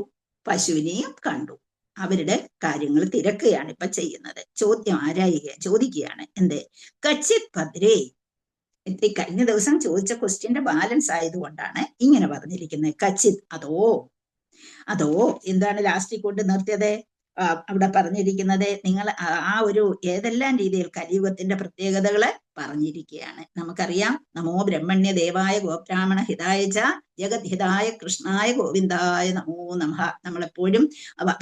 S1: പശുവിനെയും കണ്ടു. അവരുടെ കാര്യങ്ങൾ തിരക്കുകയാണ് ഇപ്പൊ ചെയ്യുന്നത്. ചോദ്യം ചോദിക്കുകയാണ്, എന്തേ കച്ചിത് ഭദ്രേ. കഴിഞ്ഞ ദിവസം ചോദിച്ച ക്വസ്റ്റ്യന്റെ ബാലൻസ് ആയതുകൊണ്ടാണ് ഇങ്ങനെ പറഞ്ഞിരിക്കുന്നത്. കച്ചിത് അതോ എന്താണ് ലാസ്റ്റിൽ കൊണ്ട് നിർത്തിയത്? അവിടെ പറഞ്ഞിരിക്കുന്നത് നിങ്ങൾ ആ ഒരു ഏതെല്ലാം രീതിയിൽ കലിയുഗത്തിന്റെ പ്രത്യേകതകള് പറഞ്ഞിരിക്കുകയാണ്. നമുക്കറിയാം, നമോ ബ്രഹ്മണ്യ ദേവായ ഗോബ്രാഹ്മണ ഹിതായ ച ജഗത് ഹിതായ കൃഷ്ണായ ഗോവിന്ദായ നമോ നമഃ നമ്മളെപ്പോഴും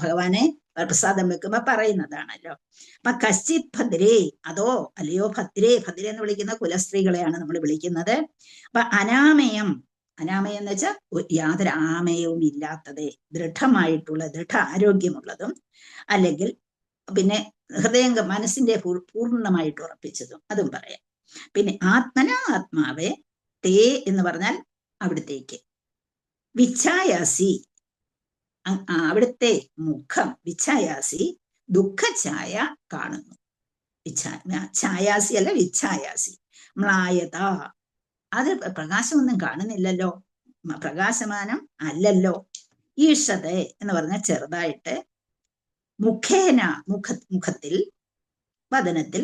S1: ഭഗവാനെ പ്രസാദം വെക്കുമ്പോ പറയുന്നതാണല്ലോ. അപ്പൊ കശ്ചിത് ഭദ്രേ, അല്ലയോ ഭദ്രേ എന്ന് വിളിക്കുന്ന കുലസ്ത്രീകളെയാണ് നമ്മൾ വിളിക്കുന്നത്. അപ്പൊ അനാമയം, അനാമയം എന്ന് വെച്ചാൽ യാതൊരു ആമയവും ഇല്ലാത്തത്, ദൃഢമായിട്ടുള്ള ദൃഢ ആരോഗ്യമുള്ളതും, അല്ലെങ്കിൽ പിന്നെ ഹൃദയം മനസ്സിന്റെ പൂർണ്ണമായിട്ട് ഉറപ്പിച്ചതും, അതും പറയാം. പിന്നെ ആത്മാവേ തേ എന്ന് പറഞ്ഞാൽ അവിടത്തേക്ക്, വിച്ഛായാസി അവിടുത്തെ മുഖം, വിച്ഛായാസി ദുഃഖഛായ കാണുന്നു. ഛായാസി അല്ല വിച്ഛായാസി. മ്ലായത അത് പ്രകാശമൊന്നും കാണുന്നില്ലല്ലോ, പ്രകാശമാനം അല്ലല്ലോ. ഈഷത എന്ന് പറഞ്ഞാൽ ചെറുതായിട്ട്, മുഖേന മുഖത്തിൽ, വദനത്തിൽ,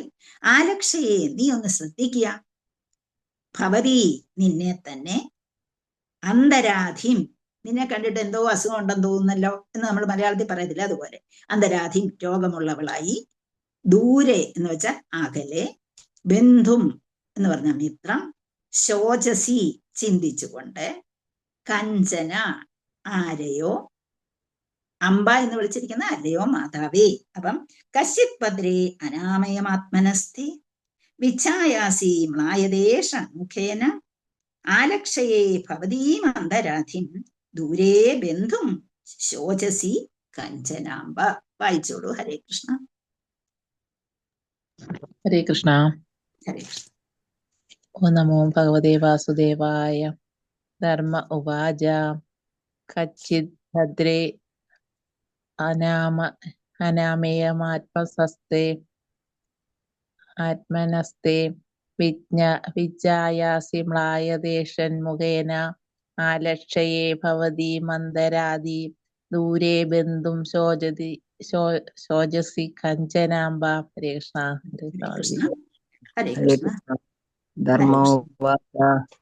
S1: ആലക്ഷയെ നീ ഒന്ന് ശ്രദ്ധിക്കുക, ഭവതി നിന്നെ തന്നെ, അന്തരാധിം നിന്നെ കണ്ടിട്ട് എന്തോ അസുഖം ഉണ്ടെന്ന് തോന്നുന്നല്ലോ എന്ന് നമ്മൾ മലയാളത്തിൽ പറയത്തില്ല, അതുപോലെ അന്തരാധിം രോഗമുള്ളവളായി, ദൂരെ എന്ന് വെച്ചാൽ അകലെ, ബന്ധും എന്ന് പറഞ്ഞ മിത്രം, ശോചസി ചിന്തിച്ചുകൊണ്ട്, കഞ്ചന ആരെയോ, അമ്പ എന്ന് വിളിച്ചിരിക്കുന്ന അല്ലയോ മാതാവേ. അപ്പം കശ്യപദ്രേ അനാമയമാത്മനസ്തി വിച്ഛായാസി മ്ലായദേശ മുഖേന ആലക്ഷയേ ഭവതീം അന്തരാധിം ദൂരേ ബന്ധും ശോചസി കഞ്ചനാംബ. വായിച്ചോളൂ. ഹരേ കൃഷ്ണ.
S5: ഹരേ കൃഷ്ണ.
S1: ഹരേ കൃഷ്ണ.
S5: ഓ നമോ ഭഗവതേ വാസുദേവായ. ധർമ്മ ഉവാച കച്ചിത് ഭദ്രേ അനാമേയമാത്മസസ്തേ ആത്മനസ്തേ വിജ്ഞായാസി മ്ലായദേശന്മുഖേന ആലക്ഷയേ ഭവതി മന്ദരാദി ദൂരേ ബന്ധും ശോചസി കഞ്ചനാംബ. ഹരേ കൃഷ്ണ.
S1: ഹരേ
S7: ഹരേ
S1: കൃഷ്ണ.
S7: കൃഷ്ണ. ധർമ്മോവാച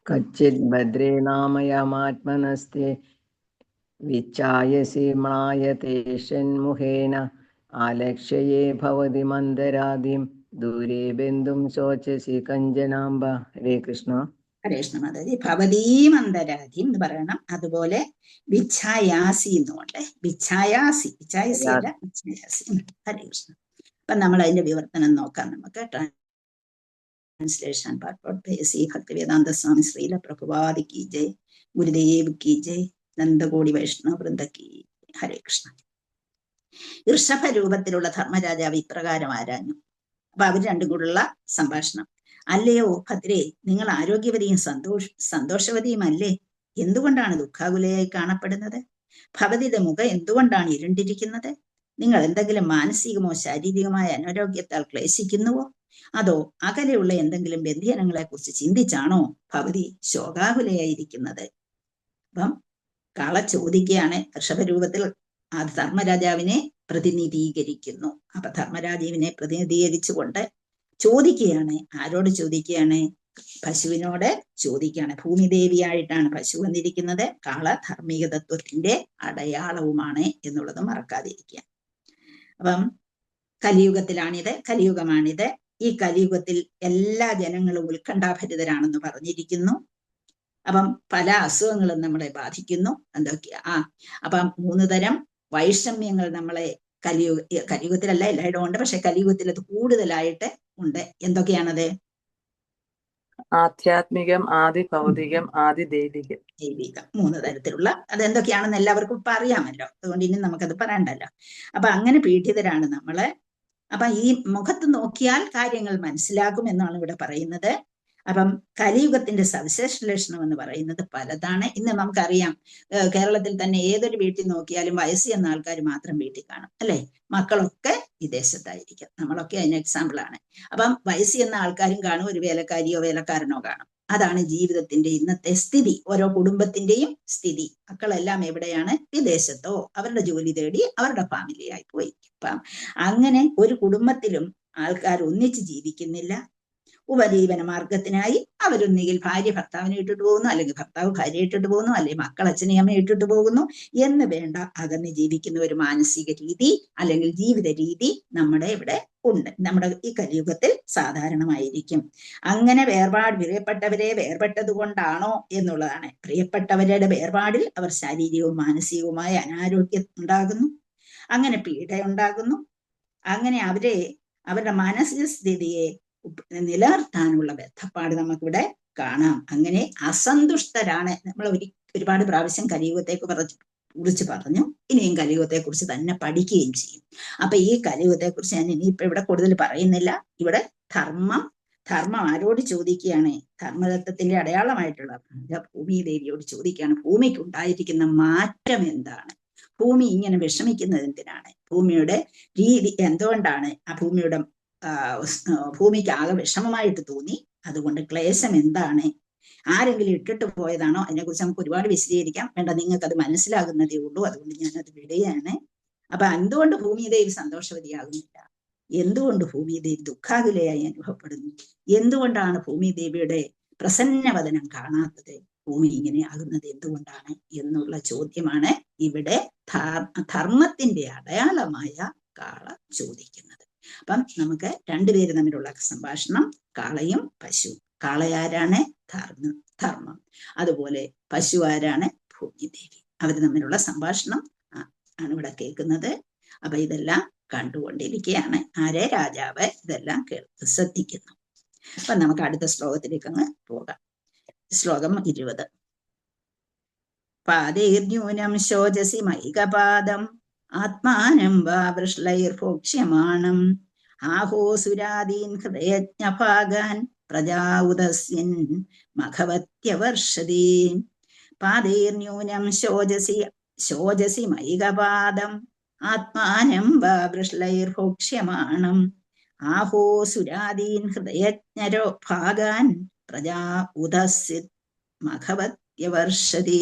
S7: കച്ചിത് ഭദ്രേ നാമയമാത്മനസ്തേ വിച്ഛായസി മ്ലായതേഷന്മുഖേന ആലക്ഷ്യയേ ഭവതി മന്ദരാദിം ദൂരേ ബന്ധും ശോചസി കഞ്ചനാംബ. ഹരേ കൃഷ്ണ.
S1: ഹരേ കൃഷ്ണ മാതാജി. ഭവതീ മന്ദരാധിം എന്ന് പറയണം. അതുപോലെ വിച്ഛായാസി എന്നുകൊണ്ട്, വിച്ഛായാസി, വിച്ഛായസി അല്ല വിച്ഛായാസി. ഹരേ കൃഷ്ണ. അപ്പൊ നമ്മൾ അതിന്റെ വിവർത്തനം നോക്കാം. നമുക്ക് ട്രാൻസ്ലേഷൻ ശ്രീ ഭക്തിവേദാന്ത സ്വാമി ശ്രീല പ്രഭുപാദി കി ജയ്, ഗുരുദേവ് കി ജയ്, നന്ദകോടി വൈഷ്ണവ വൃന്ദ കി. ഹരേ കൃഷ്ണ. ഋഷഭ രൂപത്തിലുള്ള ധർമ്മരാജാവ് ഇപ്രകാരം ആരാഞ്ഞു. അപ്പൊ അവർ രണ്ടും കൂടുള്ള സംഭാഷണം. അല്ലയോ ഭദ്രേ, നിങ്ങൾ ആരോഗ്യവതിയും സന്തോഷവതിയുമല്ലേ? എന്തുകൊണ്ടാണ് ദുഃഖാകുലയായി കാണപ്പെടുന്നത്? ഭവതിയുടെ മുഖം എന്തുകൊണ്ടാണ് ഇരുണ്ടിരിക്കുന്നത്? നിങ്ങൾ എന്തെങ്കിലും മാനസികമോ ശാരീരികമായ അനാരോഗ്യത്താൽ ക്ലേശിക്കുന്നുവോ? അതോ അകലെയുള്ള എന്തെങ്കിലും വ്യതിയാനങ്ങളെ കുറിച്ച് ചിന്തിച്ചാണോ ഭവതി ശോകാകുലയായിരിക്കുന്നത്? അപ്പം കാള ചോദിക്കുകയാണ്. ഋഷഭരൂപത്തിൽ ആ ധർമ്മരാജാവിനെ പ്രതിനിധീകരിക്കുന്നു. അപ്പൊ ധർമ്മരാജാവിനെ പ്രതിനിധീകരിച്ചുകൊണ്ട് ചോദിക്കുകയാണ്. ആരോട് ചോദിക്കുകയാണ്? പശുവിനോട് ചോദിക്കുകയാണ്. ഭൂമിദേവിയായിട്ടാണ് പശു വന്നിരിക്കുന്നത്. കാള ധാർമ്മിക തത്വത്തിന്റെ അടയാളവുമാണ് എന്നുള്ളത് മറക്കാതിരിക്കുക. അപ്പം കലിയുഗമാണിത്. ഈ കലിയുഗത്തിൽ എല്ലാ ജനങ്ങളും ഉത്കണ്ഠാഭരിതരാണെന്ന് പറഞ്ഞിരിക്കുന്നു. അപ്പം പല അസുഖങ്ങളും നമ്മളെ ബാധിക്കുന്നു. എന്തൊക്കെയാ? അപ്പം 3 തരം വൈഷമ്യങ്ങൾ നമ്മളെ കലിയുഗത്തിലല്ല, എല്ലായിടവും ഉണ്ട്, പക്ഷെ കലിയുഗത്തിൽ അത് കൂടുതലായിട്ട് ഉണ്ട്. എന്തൊക്കെയാണത്?
S2: ആധ്യാത്മികം, ആദി ഭൗതികം, ആദി ദൈവികം.
S1: 3 തരത്തിലുള്ള. അതെന്തൊക്കെയാണെന്ന് എല്ലാവർക്കും ഇപ്പൊ അറിയാമല്ലോ, അതുകൊണ്ട് ഇനി നമുക്കത് പറയണ്ടല്ലോ. അപ്പൊ അങ്ങനെ പീഡിതരാണ് നമ്മള്. അപ്പൊ ഈ മുഖത്ത് നോക്കിയാൽ കാര്യങ്ങൾ മനസ്സിലാകും എന്നാണ് ഇവിടെ പറയുന്നത്. അപ്പം കലിയുഗത്തിന്റെ സവിശേഷ ലക്ഷണം എന്ന് പറയുന്നത് പലതാണ്. ഇന്ന് നമുക്കറിയാം, കേരളത്തിൽ തന്നെ ഏതൊരു വീട്ടിൽ നോക്കിയാലും വയസ്സ് ചെന്ന ആൾക്കാർ മാത്രം വീട്ടിൽ കാണും, അല്ലെ? മക്കളൊക്കെ വിദേശത്തായിരിക്കും. നമ്മളൊക്കെ അതിന് എക്സാമ്പിളാണ്. അപ്പം വയസ്സ് ചെന്ന ആൾക്കാരും കാണും, ഒരു വേലക്കാരിയോ വേലക്കാരനോ കാണും. അതാണ് ജീവിതത്തിന്റെ ഇന്നത്തെ സ്ഥിതി, ഓരോ കുടുംബത്തിന്റെയും സ്ഥിതി. മക്കളെല്ലാം എവിടെയാണ്? വിദേശത്തോ അവരുടെ ജോലി തേടി അവരുടെ ഫാമിലിയായി പോയി. അപ്പം അങ്ങനെ ഒരു കുടുംബത്തിലും ആൾക്കാർ ഒന്നിച്ച് ജീവിക്കുന്നില്ല. ഉപജീവന മാർഗത്തിനായി അവരൊന്നുകിൽ ഭാര്യ ഭർത്താവിനെ ഇട്ടിട്ട് പോകുന്നു, അല്ലെങ്കിൽ ഭർത്താവ് ഭാര്യ ഇട്ടിട്ട് പോകുന്നു, അല്ലെങ്കിൽ മക്കൾ അച്ഛനെ അമ്മയെ ഇട്ടിട്ട് പോകുന്നു എന്ന് വേണ്ട അകന്ന് ജീവിക്കുന്ന ഒരു മാനസിക രീതി അല്ലെങ്കിൽ ജീവിത രീതി നമ്മുടെ ഇവിടെ ഉണ്ട്. നമ്മുടെ ഈ കലിയുഗത്തിൽ സാധാരണമായിരിക്കും. അങ്ങനെ പ്രിയപ്പെട്ടവരെ വേർപെട്ടത് കൊണ്ടാണോ എന്നുള്ളതാണ്. പ്രിയപ്പെട്ടവരുടെ വേർപാടിൽ അവർ ശാരീരികവും മാനസികവുമായ അനാരോഗ്യം ഉണ്ടാകുന്നു, അങ്ങനെ പീഡ ഉണ്ടാകുന്നു. അങ്ങനെ അവരുടെ മാനസിക സ്ഥിതിയെ നിലനിർത്താനുള്ള ബന്ധപ്പാട് നമുക്കിവിടെ കാണാം. അങ്ങനെ അസന്തുഷ്ടരാണ്. നമ്മൾ ഒരുപാട് പ്രാവശ്യം കലിയുഗത്തെ കുറിച്ച് പറഞ്ഞു. ഇനിയും കലിയുഗത്തെ കുറിച്ച് തന്നെ പഠിക്കുകയും ചെയ്യും. അപ്പൊ ഈ കലിയുഗത്തെ കുറിച്ച് ഞാൻ ഇനിയിപ്പോ ഇവിടെ കൂടുതൽ പറയുന്നില്ല. ഇവിടെ ധർമ്മം ആരോട് ചോദിക്കുകയാണ്? ധർമ്മതത്വത്തിന്റെ അടയാളമായിട്ടുള്ള ഭൂമി ദേവിയോട് ചോദിക്കുകയാണ്. ഭൂമിക്ക് ഉണ്ടായിരിക്കുന്ന മാറ്റം എന്താണ്? ഭൂമി ഇങ്ങനെ വിഷമിക്കുന്നത് എന്തിനാണ്? ഭൂമിയുടെ രീതി എന്തുകൊണ്ടാണ്? ആ ഭൂമിക്ക് ആകെ വിഷമമായിട്ട് തോന്നി. അതുകൊണ്ട് ക്ലേശം എന്താണ്? ആരെങ്കിലും ഇട്ടിട്ട് പോയതാണോ? അതിനെക്കുറിച്ച് നമുക്ക് ഒരുപാട് വിശദീകരിക്കാം. വേണ്ട, നിങ്ങൾക്ക് അത് മനസ്സിലാകുന്നതേ ഉള്ളൂ. അതുകൊണ്ട് ഞാനത് വിടുകയാണ്. അപ്പൊ എന്തുകൊണ്ട് ഭൂമിദേവി സന്തോഷവതിയാകുന്നില്ല? എന്തുകൊണ്ട് ഭൂമിദേവി ദുഃഖാകുലയായി അനുഭവപ്പെടുന്നു? എന്തുകൊണ്ടാണ് ഭൂമിദേവിയുടെ പ്രസന്നവദനം കാണാത്തത്? ഭൂമി ഇങ്ങനെ ആകുന്നത് എന്തുകൊണ്ടാണ് എന്നുള്ള ചോദ്യമാണ് ഇവിടെ ധർമ്മത്തിന്റെ അടയാളമായ കാള ചോദിക്കുന്നത്. അപ്പം നമുക്ക് രണ്ടുപേര് തമ്മിലുള്ള സംഭാഷണം, കാളയും പശു. കാളയാരാണ്? ധർമ്മം. അതുപോലെ പശു ആരാണ്? ഭൂമിദേവി. അവർ തമ്മിലുള്ള സംഭാഷണം ആണ് ഇവിടെ കേൾക്കുന്നത്. അപ്പൊ ഇതെല്ലാം കണ്ടുകൊണ്ടിരിക്കുകയാണ് ആരെ? രാജാവ് ഇതെല്ലാം ശ്രദ്ധിക്കുന്നു. അപ്പൊ നമുക്ക് അടുത്ത ശ്ലോകത്തിലേക്ക് അങ്ങ് പോകാം. ശ്ലോകം 20. പാദൈർന്യൂനം ശോചസി മൈകപാദം ആത്മാനം വാ വൃഷ്ലൈർഭോക്ഷ്യമാണം ആഹോസുരാദീൻ ഹൃദയജ്ഞഭാഗാൻ പ്രജാഉദസ്യൻ മഖവത്യവർഷതി. പാദൈർന്യൂനം ശോചസി മൈകപാദം ആത്മാനം വാ വൃഷ്ലൈർഭോക്ഷ്യമാണം ആഹോസുരാദീൻ ഹൃദയജ്ഞരോ ഭാഗാൻ പ്രജാ ഉദസ്സിത് മഖവത്യവർഷതി.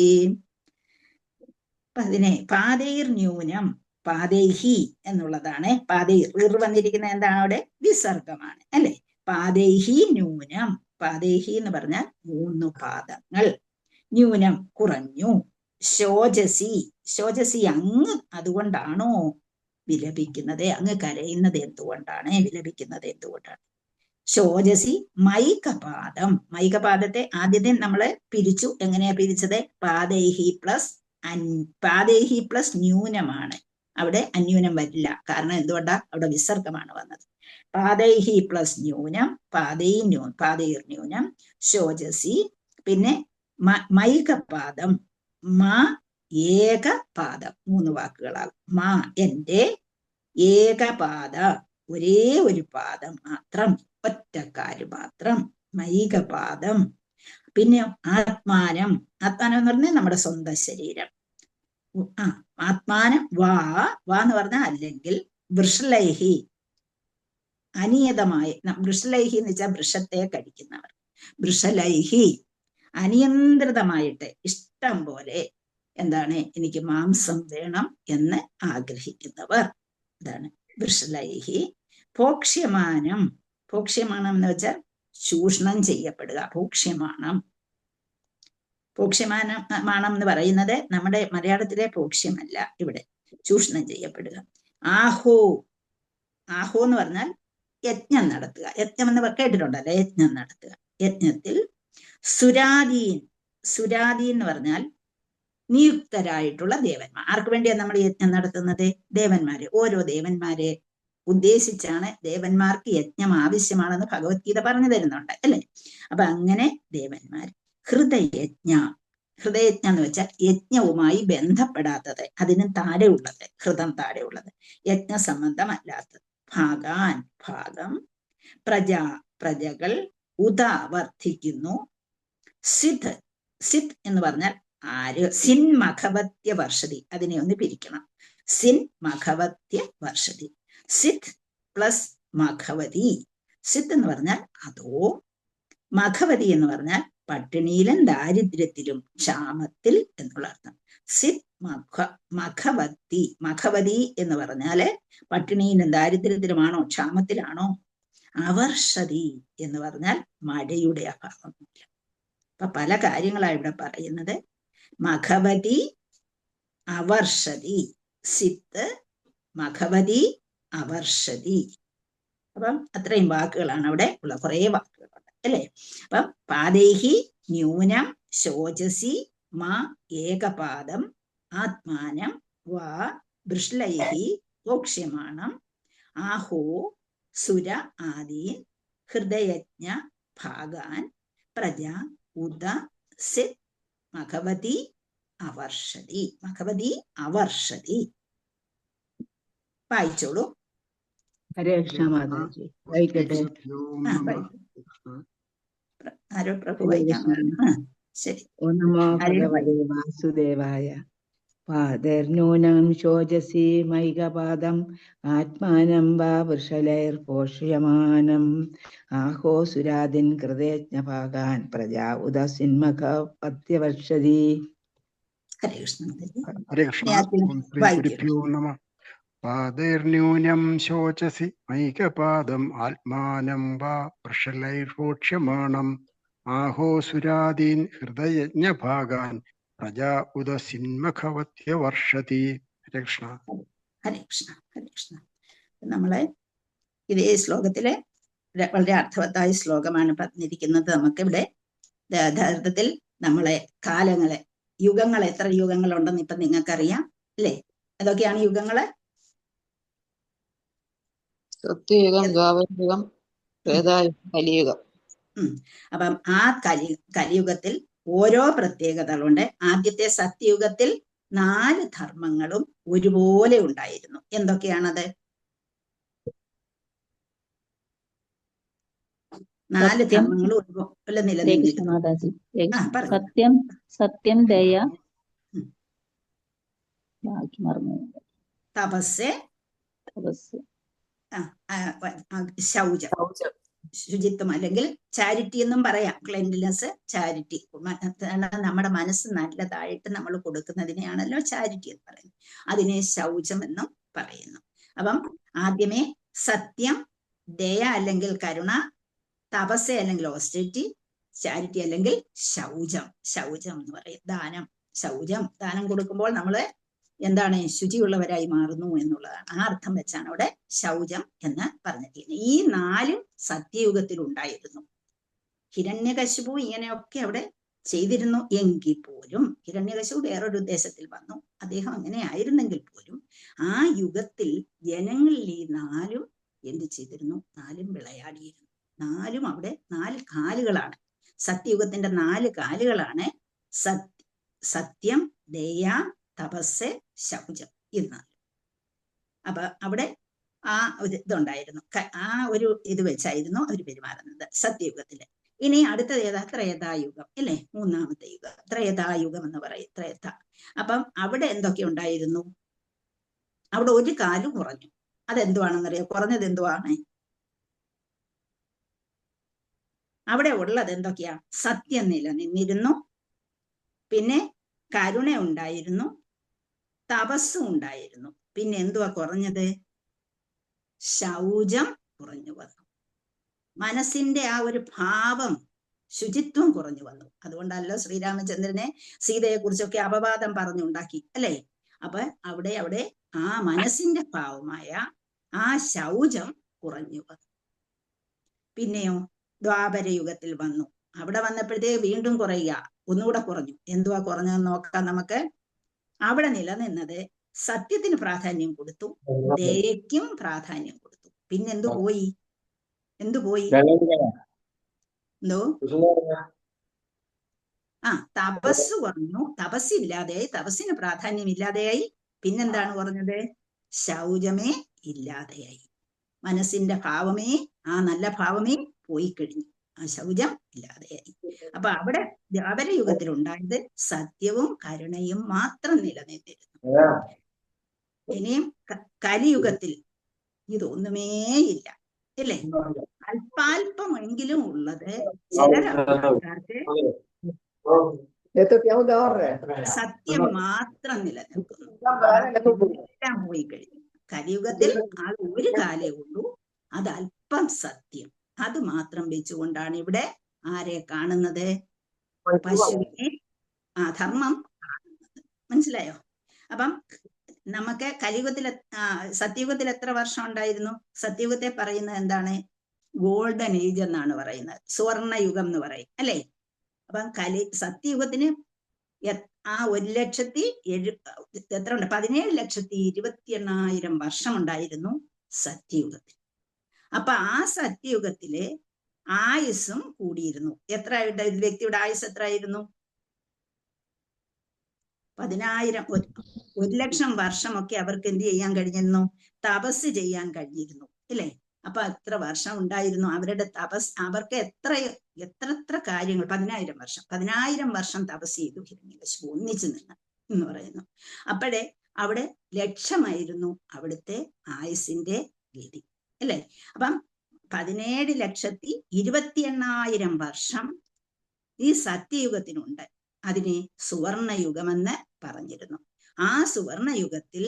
S1: അതിനെ പാദൈർ ന്യൂനം, പാദൈഹി എന്നുള്ളതാണ്. പാദൈർ വന്നിരിക്കുന്ന എന്താണ്? അവിടെ വിസർഗമാണ് അല്ലെ? പാദൈഹി ന്യൂനം. പാദൈഹി എന്ന് പറഞ്ഞാൽ 3 പാദങ്ങൾ. ന്യൂനം കുറഞ്ഞു. ശോചസി അങ്ങ് അതുകൊണ്ടാണോ വിലപിക്കുന്നത്? അങ്ങ് കരയുന്നത് എന്തുകൊണ്ടാണ്? വിലപിക്കുന്നത് എന്തുകൊണ്ടാണ്? ശോചസി മൈകപാദം. മൈകപാദത്തെ ആദ്യത്തെ നമ്മള് പിരിച്ചു. എങ്ങനെയാ പിരിച്ചത്? പാദൈഹി പ്ലസ് ന്യൂനമാണ്. അവിടെ അന്യൂനം വരില്ല. കാരണം എന്തുകൊണ്ടാ? അവിടെ വിസർഗമാണ് വന്നത്. പാദൈഹി പ്ലസ് ന്യൂനം, പാദൈർ ന്യൂനം, ശോചസി. പിന്നെ മൈകപാദം, മാ ഏകപാദം. 3 വാക്കുകളാകും. മാ എന്റെ, ഏകപാദ ഒരേ ഒരു പാദം മാത്രം, ഒറ്റക്കാല് മാത്രം, മൈകപാദം. പിന്നെ ആത്മാനം. ആത്മാനം എന്ന് പറഞ്ഞാൽ നമ്മുടെ സ്വന്തം ശരീരം. ആത്മാനം വാ എന്ന് പറഞ്ഞാൽ അല്ലെങ്കിൽ. വൃഷലൈഹി അനിയതമായി. വൃഷലൈഹി എന്ന് വെച്ചാൽ വൃഷത്തെ കഴിക്കുന്നവർ. വൃഷലൈഹി അനിയന്ത്രിതമായിട്ട് ഇഷ്ടം പോലെ എന്താണ്? എനിക്ക് മാംസം വേണം എന്ന് ആഗ്രഹിക്കുന്നവർ. ഇതാണ് വൃഷലൈഹി. ഭോക്ഷ്യമാനം. ഭോക്ഷ്യമാനം എന്ന് വെച്ചാൽ ചൂഷണം ചെയ്യപ്പെടുക. ഭോക്ഷ്യമാണം എന്ന് പറയുന്നത് നമ്മുടെ മലയാളത്തിലെ ഭോക്ഷ്യമല്ല, ഇവിടെ ചൂഷണം ചെയ്യപ്പെടുക. ആഹോ എന്ന് പറഞ്ഞാൽ യജ്ഞം നടത്തുക. യജ്ഞം എന്ന് കേട്ടിട്ടുണ്ടല്ലോ, യജ്ഞം നടത്തുക. യജ്ഞത്തിൽ സുരാദീൻ എന്ന് പറഞ്ഞാൽ നിയുക്തരായിട്ടുള്ള ദേവന്മാർ. ആർക്ക് വേണ്ടിയാണ് നമ്മൾ യജ്ഞം നടത്തുന്നത്? ദേവന്മാരെ. ഓരോ ദേവന്മാരെ ഉദ്ദേശിച്ചാണ്. ദേവന്മാർക്ക് യജ്ഞം ആവശ്യമാണെന്ന് ഭഗവത്ഗീത പറഞ്ഞു തരുന്നുണ്ട് അല്ലെ? അപ്പൊ അങ്ങനെ ദേവന്മാർ. ഹൃദയജ്ഞം എന്ന് വെച്ചാൽ യജ്ഞവുമായി ബന്ധപ്പെടാത്തത്, അതിന് താഴെയുള്ളത്, ഹൃദം താഴെയുള്ളത്, യജ്ഞ സംബന്ധമല്ലാത്തത്. ഭാഗം, പ്രജകൾ, വർദ്ധിക്കുന്നു. സിത് എന്ന് പറഞ്ഞാൽ ആര്? സിൻ മഖവത്യ വർഷതി. അതിനെ ഒന്ന് പിരിക്കണം. സിൻ മഖവത്യ വർഷതി. സിത് പ്ലസ് മഖവതി. സിത്ത് എന്ന് പറഞ്ഞാൽ അതോ, മഖവതി എന്ന് പറഞ്ഞാൽ പട്ടിണിയിലും ദാരിദ്ര്യത്തിലും ക്ഷാമത്തിൽ എന്നുള്ള അർത്ഥം. സിത് മഖവതി എന്ന് പറഞ്ഞാല് പട്ടിണിയിലും ദാരിദ്ര്യത്തിലുമാണോ, ക്ഷാമത്തിലാണോ? അവർഷതി എന്ന് പറഞ്ഞാൽ മഴയുടെ അഭാവമില്ല. അപ്പൊ പല കാര്യങ്ങളാണ് ഇവിടെ പറയുന്നത്. മഖവതി, അവർഷതി. സിത്ത്, മഖവതി, അവർഷതി. അപ്പം അത്രയും വാക്കുകളാണ് അവിടെ ഉള്ള. കുറെ വാക്കുകളുണ്ട് അല്ലെ? അപ്പം പാദൈഹി ന്യൂനം ശോചസി മാ ഏകപാദം ആത്മാനം വാ വൃഷ്ലൈഹി ഭോക്ഷ്യമാണം ആഹോ സുര ആദീൻ ഹൃദയജ്ഞ ഭാഗാൻ പ്രജ ഉദ സിത് മഖവതി അവർഷതി. മഖവതി അവർഷതി. വായിച്ചോളൂ.
S3: ഹരേ കൃഷ്ണ മാതാജി. വായിക്കട്ടെ.
S1: ആരോ പ്രഭു
S3: ഹരേ
S1: വായിക്കാൻ
S3: കൃഷ്ണ.
S1: പറഞ്ഞു. ശരി.
S3: ഓം നമോ
S1: ആരെങ്കിലും
S3: ഭഗവതേ വാസുദേവായ. പാദർനൂനം ശോചസി മൈകപാദം ആത്മാനം വാ വൃഷലൈർപോഷ്യമാനം ആഹോസുരാദിൻ കൃതയജ്ഞഭാഗാൻ പ്രജാ ഉദസിന്മഖവത്യവർഷതി.
S1: ഹരേ കൃഷ്ണ.
S8: ഹരേ കൃഷ്ണ. ഓം ശ്രീ ഗുരുഭ്യോ നമഃ. പാദൈർന്യൂനം ശോചസി മൈകപാദം ആത്മാനം വാ വൃഷലൈർപോക്ഷ്യമാണം ആഹോസുരാദീൻ ഹൃദയജ്ഞഭാഗാൻ പ്രജാ ഉദസിന്മഖവത്യവർഷതി. ഹരേ കൃഷ്ണ.
S1: ഹരേ കൃഷ്ണ. ഹരേ കൃഷ്ണ. നമ്മളെ ഇതേ ശ്ലോകത്തിലെ വളരെ അർത്ഥവത്തായ ശ്ലോകമാണ് പറഞ്ഞിരിക്കുന്നത്. നമുക്കിവിടെ യഥാർത്ഥത്തിൽ നമ്മളെ കാലങ്ങളെ, യുഗങ്ങൾ, എത്ര യുഗങ്ങളുണ്ടെന്ന് ഇപ്പൊ നിങ്ങൾക്കറിയാം അല്ലേ? അതൊക്കെയാണ് യുഗങ്ങള്.
S9: സത്യയുഗം, ദ്വാപരയുഗം, ത്രേതായുഗം, കലിയുഗം.
S1: അപ്പം ആ കലിയുഗത്തിൽ ഓരോ പ്രത്യേകതകളുണ്ട്. ആദ്യത്തെ സത്യയുഗത്തിൽ 4 ധർമ്മങ്ങളും ഒരുപോലെ ഉണ്ടായിരുന്നു. എന്തൊക്കെയാണത്? 4 ധർമ്മങ്ങളും ഒരുപോലെ നിലനിന്നിരുന്നു.
S10: സത്യം, സത്യം, ദയ,
S1: തപസ്, ശൗചം, ശുചിത്വം, അല്ലെങ്കിൽ ചാരിറ്റി എന്നും പറയാം. Cleanliness, charity. നമ്മുടെ മനസ്സ് നല്ലതായിട്ട് നമ്മൾ കൊടുക്കുന്നതിനെയാണല്ലോ ചാരിറ്റി എന്ന് പറയുന്നത്. അതിനെ ശൗചം എന്നും പറയുന്നു. അപ്പം ആദ്യമേ സത്യം, ദയ അല്ലെങ്കിൽ കരുണ, തപസ് അല്ലെങ്കിൽ ഓസ്റ്ററിറ്റി, ചാരിറ്റി അല്ലെങ്കിൽ ശൗചം. ശൗചം എന്ന് പറയും ദാനം. ശൗചം, ദാനം കൊടുക്കുമ്പോൾ നമ്മള് എന്താണ്, ശുചിയുള്ളവരായി മാറുന്നു എന്നുള്ളതാണ്. ആ അർത്ഥം വെച്ചാണ് അവിടെ ശൗചം എന്ന് പറഞ്ഞിരിക്കുന്നത്. ഈ 4 സത്യയുഗത്തിൽ ഉണ്ടായിരുന്നു. ഹിരണ്യകശിപു ഇങ്ങനെയൊക്കെ അവിടെ ചെയ്തിരുന്നു എങ്കിൽ പോലും, ഹിരണ്യകശിപു വേറൊരു ഉദ്ദേശത്തിൽ വന്നു, അദ്ദേഹം അങ്ങനെ ആയിരുന്നെങ്കിൽ പോലും ആ യുഗത്തിൽ ജനങ്ങളിൽ ഈ 4 എന്ത് ചെയ്തിരുന്നു? 4 വിളയാടിയിരുന്നു. 4 അവിടെ 4 കാലുകളാണ്. സത്യയുഗത്തിന്റെ 4 കാലുകളാണ് സത്യം, ദയ, തപസ്, ശൗചം. ഇതാണ്. അപ്പൊ അവിടെ ആ ഒരു ഇതുണ്ടായിരുന്നു. ആ ഒരു ഇത് വെച്ചായിരുന്നു അവർ പെരുമാറുന്നത് സത്യയുഗത്തില്. ഇനി അടുത്തത് ഏതാ? ത്രേതായുഗം അല്ലേ? 3ാമത്തെ യുഗം, ത്രേതായുഗം എന്ന് പറയും. ത്രേത. അപ്പം അവിടെ എന്തൊക്കെ ഉണ്ടായിരുന്നു? അവിടെ ഒരു കാല് കുറഞ്ഞു. അതെന്തുവാണെന്നറിയോ? കുറഞ്ഞത് എന്തുവാണ്? അവിടെ ഉള്ളത് എന്തൊക്കെയാ? സത്യം നിലനിന്നിരുന്നു, പിന്നെ കരുണ ഉണ്ടായിരുന്നു, തപസ്സും ഉണ്ടായിരുന്നു. പിന്നെ എന്തുവാ കുറഞ്ഞത്? ശൗചം കുറഞ്ഞു വന്നു. മനസ്സിന്റെ ആ ഒരു ഭാവം, ശുചിത്വം കുറഞ്ഞു വന്നു. അതുകൊണ്ടല്ലോ ശ്രീരാമചന്ദ്രനെ സീതയെ കുറിച്ചൊക്കെ അപവാദം പറഞ്ഞുണ്ടാക്കി അല്ലേ? അപ്പൊ അവിടെ ആ മനസ്സിന്റെ ഭാവമായ ആ ശൗചം കുറഞ്ഞു വന്നു. പിന്നെയോ ദ്വാപരയുഗത്തിൽ വന്നു. അവിടെ വന്നപ്പോഴത്തേക്ക് വീണ്ടും കുറയുക, ഒന്നുകൂടെ കുറഞ്ഞു. എന്തുവാ കുറഞ്ഞതെന്ന് നോക്കാം നമുക്ക്. അവിടെ നിലനിന്നത് സത്യത്തിന് പ്രാധാന്യം കൊടുത്തു, ദയയ്ക്കും പ്രാധാന്യം കൊടുത്തു. പിന്നെന്തു പോയി? എന്തോ? തപസ് കുറഞ്ഞു. തപസ്സില്ലാതെയായി, തപസ്സിന് പ്രാധാന്യം ഇല്ലാതെയായി. പിന്നെന്താണ് കുറഞ്ഞത്? ശൗചമേ ഇല്ലാതെയായി. മനസ്സിന്റെ ഭാവമേ, ആ നല്ല ഭാവമേ പോയി കഴിഞ്ഞു. ആ ശൗചം ഇല്ലാതെയായി. അപ്പൊ അവിടെ ദ്വാപരയുഗത്തിൽ ഉണ്ടായത് സത്യവും കരുണയും മാത്രം നിലനിന്നിരുന്നു. ഇനിയും കലിയുഗത്തിൽ ഇതൊന്നുമേ ഇല്ല ഇല്ലേ? അല്പാൽപമെങ്കിലും ഉള്ളത് ചില ആൾക്കാർക്ക് സത്യം മാത്രം നിലനിൽക്കുന്നു. എല്ലാം പോയി കഴിഞ്ഞു. കലിയുഗത്തിൽ ആൾ ഒരു കാലേ ഉള്ളൂ, അത് അല്പം സത്യം. അത് മാത്രം വെച്ചുകൊണ്ടാണ് ഇവിടെ ആരെ കാണുന്നത്? പശുവിനെ, ധർമ്മം കാണുന്നത്. മനസ്സിലായോ? അപ്പം നമുക്ക് കലിയുഗത്തിൽ, സത്യയുഗത്തിൽ എത്ര വർഷം ഉണ്ടായിരുന്നു? സത്യയുഗത്തെ പറയുന്നത് എന്താണ്? ഗോൾഡൻ ഏജ് എന്നാണ് പറയുന്നത്. സുവർണയുഗം എന്ന് പറയും അല്ലേ? അപ്പം സത്യയുഗത്തിന് ആ 1,07,000 എത്ര ഉണ്ട്? 17,28,000 വർഷം ഉണ്ടായിരുന്നു സത്യയുഗത്തിൽ. അപ്പൊ ആ സത്യയുഗത്തില് ആയുസ്സും കൂടിയിരുന്നു. എത്ര വ്യക്തിയുടെ ആയുസ് എത്രയായിരുന്നു? 10,000 1,00,000 വർഷമൊക്കെ അവർക്ക് എന്ത് ചെയ്യാൻ കഴിഞ്ഞിരുന്നു? തപസ് ചെയ്യാൻ കഴിഞ്ഞിരുന്നു, അല്ലേ? അപ്പൊ എത്ര വർഷം ഉണ്ടായിരുന്നു അവരുടെ തപസ്? അവർക്ക് എത്ര കാര്യങ്ങൾ, 10,000 വർഷം തപസ് ചെയ്തു ഹിരണ്യകശിപു ഒന്നിച്ചു നിന്ന് എന്ന് പറയുന്നു. അപ്പോഴേ അവിടെ ലക്ഷ്യമായിരുന്നു അവിടുത്തെ ആയുസിന്റെ ഗതി, അല്ലേ? അപ്പം 17,28,000 വർഷം ഈ സത്യയുഗത്തിനുണ്ട്. അതിനെ സുവർണയുഗമെന്ന് പറഞ്ഞിരുന്നു. ആ സുവർണയുഗത്തിൽ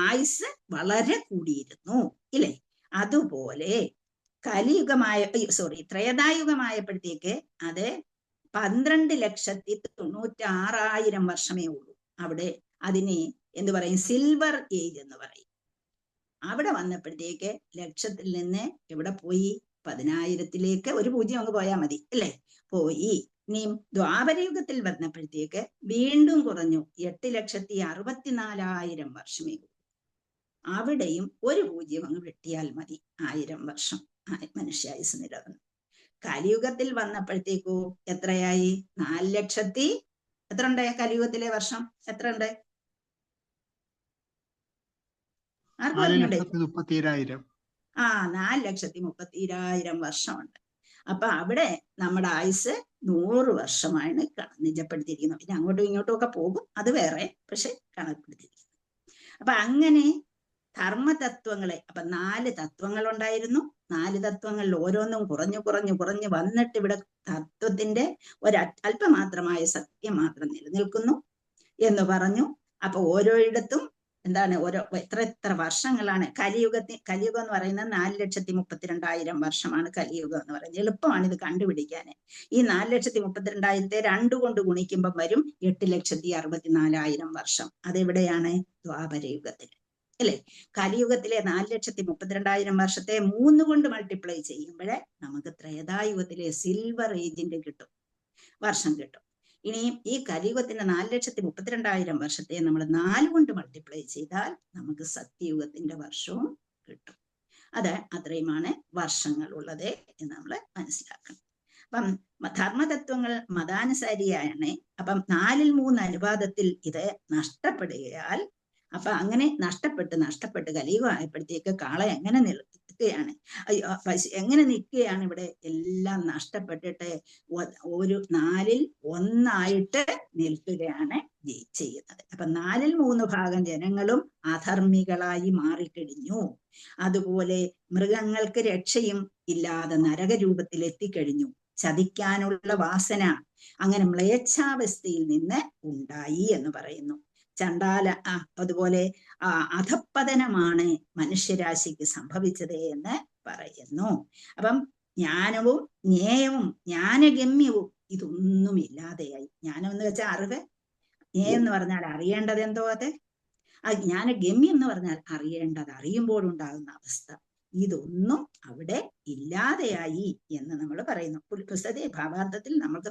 S1: ആയുസ് വളരെ കൂടിയിരുന്നു, ഇല്ലേ? അതുപോലെ ത്രേതായുഗമായപ്പോഴത്തേക്ക് അത് 12,96,000 വർഷമേ ഉള്ളൂ. അവിടെ അതിനെ എന്ത് പറയും? സിൽവർ ഏജ് എന്ന് പറയും. അവിടെ വന്നപ്പോഴത്തേക്ക് ലക്ഷത്തിൽ നിന്ന് എവിടെ പോയി? 10,000-ലേക്ക് ഒരു 0 അങ്ങ് പോയാൽ മതി, അല്ലേ? പോയി. ഇനിയും ദ്വാപരയുഗത്തിൽ വന്നപ്പോഴത്തേക്ക് വീണ്ടും കുറഞ്ഞു, 8,64,000 വർഷമേ ഉള്ളൂ. അവിടെയും ഒരു 0 അങ്ങ് വെട്ടിയാൽ മതി, 1000 വർഷം മനുഷ്യായുസ് നിലനിന്നു. കലിയുഗത്തിൽ വന്നപ്പോഴത്തേക്കോ എത്രയായി? 4,00,000 എത്ര ഉണ്ട്? കലിയുഗത്തിലെ വർഷം എത്ര ഉണ്ട്?
S8: 4,30,000.
S1: 4,30,000 വർഷമുണ്ട്. അപ്പൊ അവിടെ നമ്മുടെ ആയുസ് 100 വർഷമാണ് നിജപ്പെടുത്തിയിരിക്കുന്നത്. പിന്നെ അങ്ങോട്ടും ഇങ്ങോട്ടും ഒക്കെ പോകും, അത് വേറെ, പക്ഷെ കണക്കെടുത്തിരിക്കുന്നു. അപ്പൊ അങ്ങനെ ധർമ്മതത്വങ്ങളെ, അപ്പൊ 4 തത്വങ്ങൾ ഉണ്ടായിരുന്നു. 4 തത്വങ്ങളിൽ ഓരോന്നും കുറഞ്ഞു വന്നിട്ട് ഇവിടെ തത്വത്തിന്റെ അല്പമാത്രമായ സത്യം മാത്രം നിലനിൽക്കുന്നു എന്ന് പറഞ്ഞു. അപ്പൊ ഓരോയിടത്തും എന്താണ് എത്ര വർഷങ്ങളാണ് കലിയുഗം എന്ന് പറയുന്നത്? 4,32,000 വർഷമാണ് കലിയുഗം എന്ന് പറയുന്നത്. എളുപ്പമാണ് ഇത് കണ്ടുപിടിക്കാൻ. ഈ 4,32,000-ത്തെ 2 കൊണ്ട് ഗുണിക്കുമ്പോൾ വരും 8,64,000 വർഷം. അതെവിടെയാണ്? ദ്വാപരയുഗത്തിൽ, അല്ലേ? കലിയുഗത്തിലെ 4,32,000 വർഷത്തെ 3 കൊണ്ട് മൾട്ടിപ്ലൈ ചെയ്യുമ്പോഴേ നമുക്ക് ത്രേതായുഗത്തിലെ സിൽവർ ഏജിന്റെ വർഷം കിട്ടും. ഇനിയും ഈ കലിയുഗത്തിന്റെ 4,32,000 വർഷത്തെ നമ്മൾ 4 കൊണ്ട് മൾട്ടിപ്ലൈ ചെയ്താൽ നമുക്ക് സത്യയുഗത്തിന്റെ വർഷവും കിട്ടും. അത് അത്രയുമാണ് വർഷങ്ങൾ ഉള്ളത് എന്ന് നമ്മൾ മനസ്സിലാക്കണം. അപ്പം ധർമ്മതത്വങ്ങൾ മതാനുസാരിയാണ്. അപ്പം 4-3 അനുപാതത്തിൽ ഇത് നഷ്ടപ്പെടുകയാൽ, അപ്പൊ അങ്ങനെ നഷ്ടപ്പെട്ട് കലിയുഗം ആയപ്പോഴത്തേക്ക് കാള എങ്ങനെ നിൽക്കുകയാണ്? എങ്ങനെ നിൽക്കുകയാണ്? ഇവിടെ എല്ലാം നഷ്ടപ്പെട്ടിട്ട് ഒരു 4-1 നിൽക്കുകയാണ് ചെയ്യുന്നത്. അപ്പൊ 4-3 ഭാഗം ജനങ്ങളും അധർമ്മികളായി മാറിക്കഴിഞ്ഞു. അതുപോലെ മൃഗങ്ങൾക്ക് രക്ഷയും ഇല്ലാതെ നരകരൂപത്തിൽ എത്തിക്കഴിഞ്ഞു. ചതിക്കാനുള്ള വാസന അങ്ങനെ മ്ലേച്ഛാവസ്ഥയിൽ നിന്ന് ഉണ്ടായി എന്ന് പറയുന്നു. അതുപോലെ അധപ്പതനമാണ് മനുഷ്യരാശിക്ക് സംഭവിച്ചത് എന്ന് പറയുന്നു. അപ്പം ജ്ഞാനവും ജ്ഞേയവും ജ്ഞാനഗമ്യവും ഇതൊന്നും ഇല്ലാതെയായി. ജ്ഞാനം എന്ന് വെച്ചാൽ അറിവ്, ജ്ഞേയം എന്ന് പറഞ്ഞാൽ അറിയേണ്ടത് എന്തോ അത്, ജ്ഞാനഗമ്യം എന്ന് പറഞ്ഞാൽ അറിയേണ്ടത് അറിയുമ്പോഴുണ്ടാകുന്ന അവസ്ഥ, ഇതൊന്നും അവിടെ ഇല്ലാതെയായി എന്ന് നമ്മൾ പറയുന്നു. പുസ്തകത്തെ ഭാവാർത്ഥത്തിൽ നമുക്ക്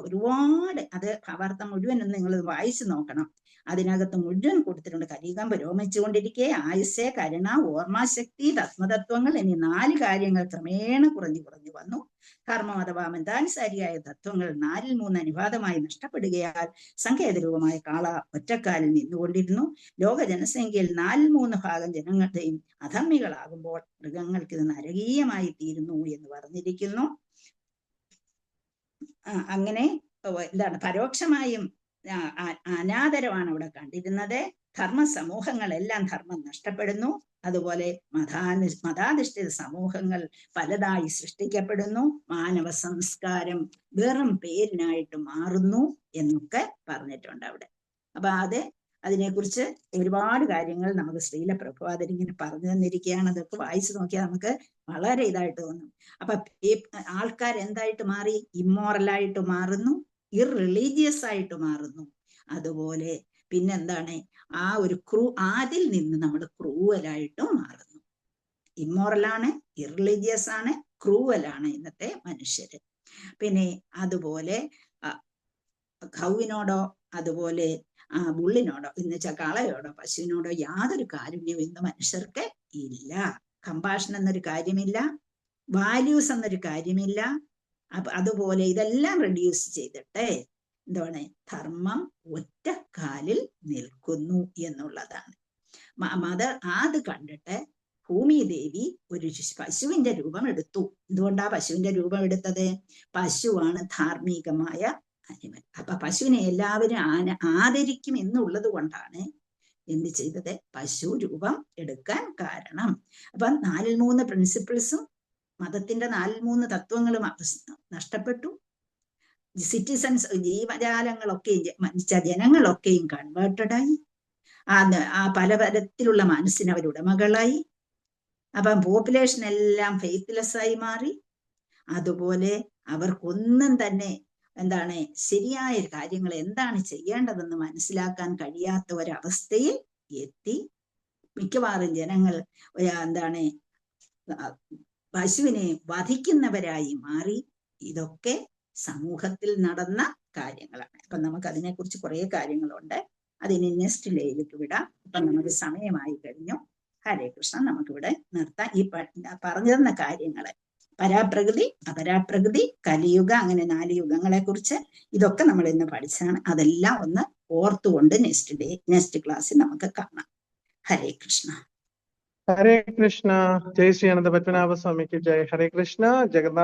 S1: ഒരുപാട്, അത് ഭാവാർത്ഥം മുഴുവനും നിങ്ങൾ വായിച്ചു നോക്കണം. അതിനകത്ത് മുഴുവൻ കൊടുത്തിട്ടുണ്ട്. കലിയുഗം പുരോഗമിച്ചുകൊണ്ടിരിക്കെ ആയുസ്സേ, കരുണ, ഓർമ്മശക്തി, തത്വതത്വങ്ങൾ എന്നീ 4 കാര്യങ്ങൾ ക്രമേണ കുറഞ്ഞു വന്നു. കർമ്മം അഥവാ മതാനുസാരിയായ തത്വങ്ങൾ 4-3 അനുപാതമായി നഷ്ടപ്പെടുകയാൽ സങ്കേതരൂപമായ കാള ഒറ്റക്കാലിൽ നിന്നുകൊണ്ടിരുന്നു. ലോക ജനസംഖ്യയിൽ 4-3 ഭാഗം ജനങ്ങളുടെയും അധർമ്മികളാകുമ്പോൾ മൃഗങ്ങൾക്ക് ഇത് നരകീയമായി തീരുന്നു എന്ന് പറഞ്ഞിരിക്കുന്നു. അങ്ങനെ എന്താണ്? പരോക്ഷമായും അനാദരവാണ് അവിടെ കണ്ടിരുന്നത്. ധർമ്മ സമൂഹങ്ങളെല്ലാം ധർമ്മം നഷ്ടപ്പെടുന്നു. അതുപോലെ മതാധിഷ്ഠിത സമൂഹങ്ങൾ പലതായി സൃഷ്ടിക്കപ്പെടുന്നു. മാനവ സംസ്കാരം വെറും പേരിനായിട്ട് മാറുന്നു എന്നൊക്കെ പറഞ്ഞിട്ടുണ്ട് അവിടെ. അപ്പൊ അതിനെക്കുറിച്ച് ഒരുപാട് കാര്യങ്ങൾ നമുക്ക് ശ്രീല പ്രഭുപാദൻ ഇങ്ങനെ പറഞ്ഞു തന്നിരിക്കുകയാണ്. അതൊക്കെ വായിച്ചു നോക്കിയാൽ നമുക്ക് വളരെ ഇതായിട്ട് തോന്നും. അപ്പൊ ആൾക്കാർ എന്തായിട്ട് മാറി? ഇമ്മോറലായിട്ട് മാറുന്നു, ഇർറിലീജിയസ് ആയിട്ട് മാറുന്നു. അതുപോലെ പിന്നെന്താണ്? അതിൽ നിന്ന് നമ്മൾ ക്രൂവലായിട്ടും മാറുന്നു. ഇമ്മോറലാണ്, ഇർറിലീജിയസ് ആണ്, ക്രൂവലാണ് ഇന്നത്തെ മനുഷ്യര്. പിന്നെ അതുപോലെ ഖൗവിനോടോ അതുപോലെ ബുള്ളിനോടോ എന്ന് വെച്ചാൽ കാളയോടോ പശുവിനോടോ യാതൊരു കാരുണ്യവും ഇന്ന് മനുഷ്യർക്ക് ഇല്ല. കമ്പാഷൻ എന്നൊരു കാര്യമില്ല, വാല്യൂസ് എന്നൊരു കാര്യമില്ല. അതുപോലെ ഇതെല്ലാം റെഡ്യൂസ് ചെയ്തിട്ട് എന്താണ് ധർമ്മം ഒറ്റ കാലിൽ നിൽക്കുന്നു എന്നുള്ളതാണ്. അത് കണ്ടിട്ട് ഭൂമിദേവി ഒരു പശുവിന്റെ രൂപം എടുത്തു. എന്തുകൊണ്ടാ പശുവിന്റെ രൂപം എടുത്തത്? പശുവാണ് ധാർമ്മികമായ അനിമൽ. അപ്പൊ പശുവിനെ എല്ലാവരും ആദരിക്കും എന്നുള്ളത് കൊണ്ടാണ് എന്ത് ചെയ്തത്? പശു രൂപം എടുക്കാൻ കാരണം. അപ്പൊ 4 പ്രിൻസിപ്പിൾസും മതത്തിന്റെ 4 തത്വങ്ങളും നഷ്ടപ്പെട്ടു. സിറ്റിസൺസ്, ജീവജാലങ്ങളൊക്കെയും ജനങ്ങളൊക്കെയും കൺവേർട്ടഡായി. ആ പലതരത്തിലുള്ള മനസ്സിന് അവരുടമകളായി. അപ്പം പോപ്പുലേഷൻ എല്ലാം ഫെയ്ത്ത്ലെസ് ആയി മാറി. അതുപോലെ അവർക്കൊന്നും തന്നെ എന്താണ് ശരിയായ കാര്യങ്ങൾ എന്താണ് ചെയ്യേണ്ടതെന്ന് മനസ്സിലാക്കാൻ കഴിയാത്ത ഒരവസ്ഥയിൽ എത്തി. മിക്കവാറും ജനങ്ങൾ എന്താണ് പശുവിനെ വധിക്കുന്നവരായി മാറി. ഇതൊക്കെ സമൂഹത്തിൽ നടന്ന കാര്യങ്ങളാണ്. അപ്പൊ നമുക്ക് അതിനെക്കുറിച്ച് കുറെ കാര്യങ്ങളുണ്ട്. അതിന് നെക്സ്റ്റ് ലേയിലേക്ക് വിടാം. അപ്പൊ നമുക്ക് സമയമായി കഴിഞ്ഞു. ഹരേ കൃഷ്ണ. നമുക്കിവിടെ നിർത്താം. ഈ പറഞ്ഞു തന്ന കാര്യങ്ങള് പരാപ്രകൃതി, അപരാപ്രകൃതി, കലിയുഗ, അങ്ങനെ 4 യുഗങ്ങളെ കുറിച്ച് ഇതൊക്കെ നമ്മൾ ഇന്ന് പഠിച്ചാണ്. അതെല്ലാം ഒന്ന് ഓർത്തുകൊണ്ട് നെക്സ്റ്റ് ക്ലാസ്സിൽ നമുക്ക് കാണാം. ഹരേ കൃഷ്ണ.
S11: ഹരേ കൃഷ്ണ. ജയ് ശ്രീ അനന്ത പത്മനാഭ സ്വാമിക്ക് ജയ്. ഹരേ കൃഷ്ണ. ജഗന്നാഥ്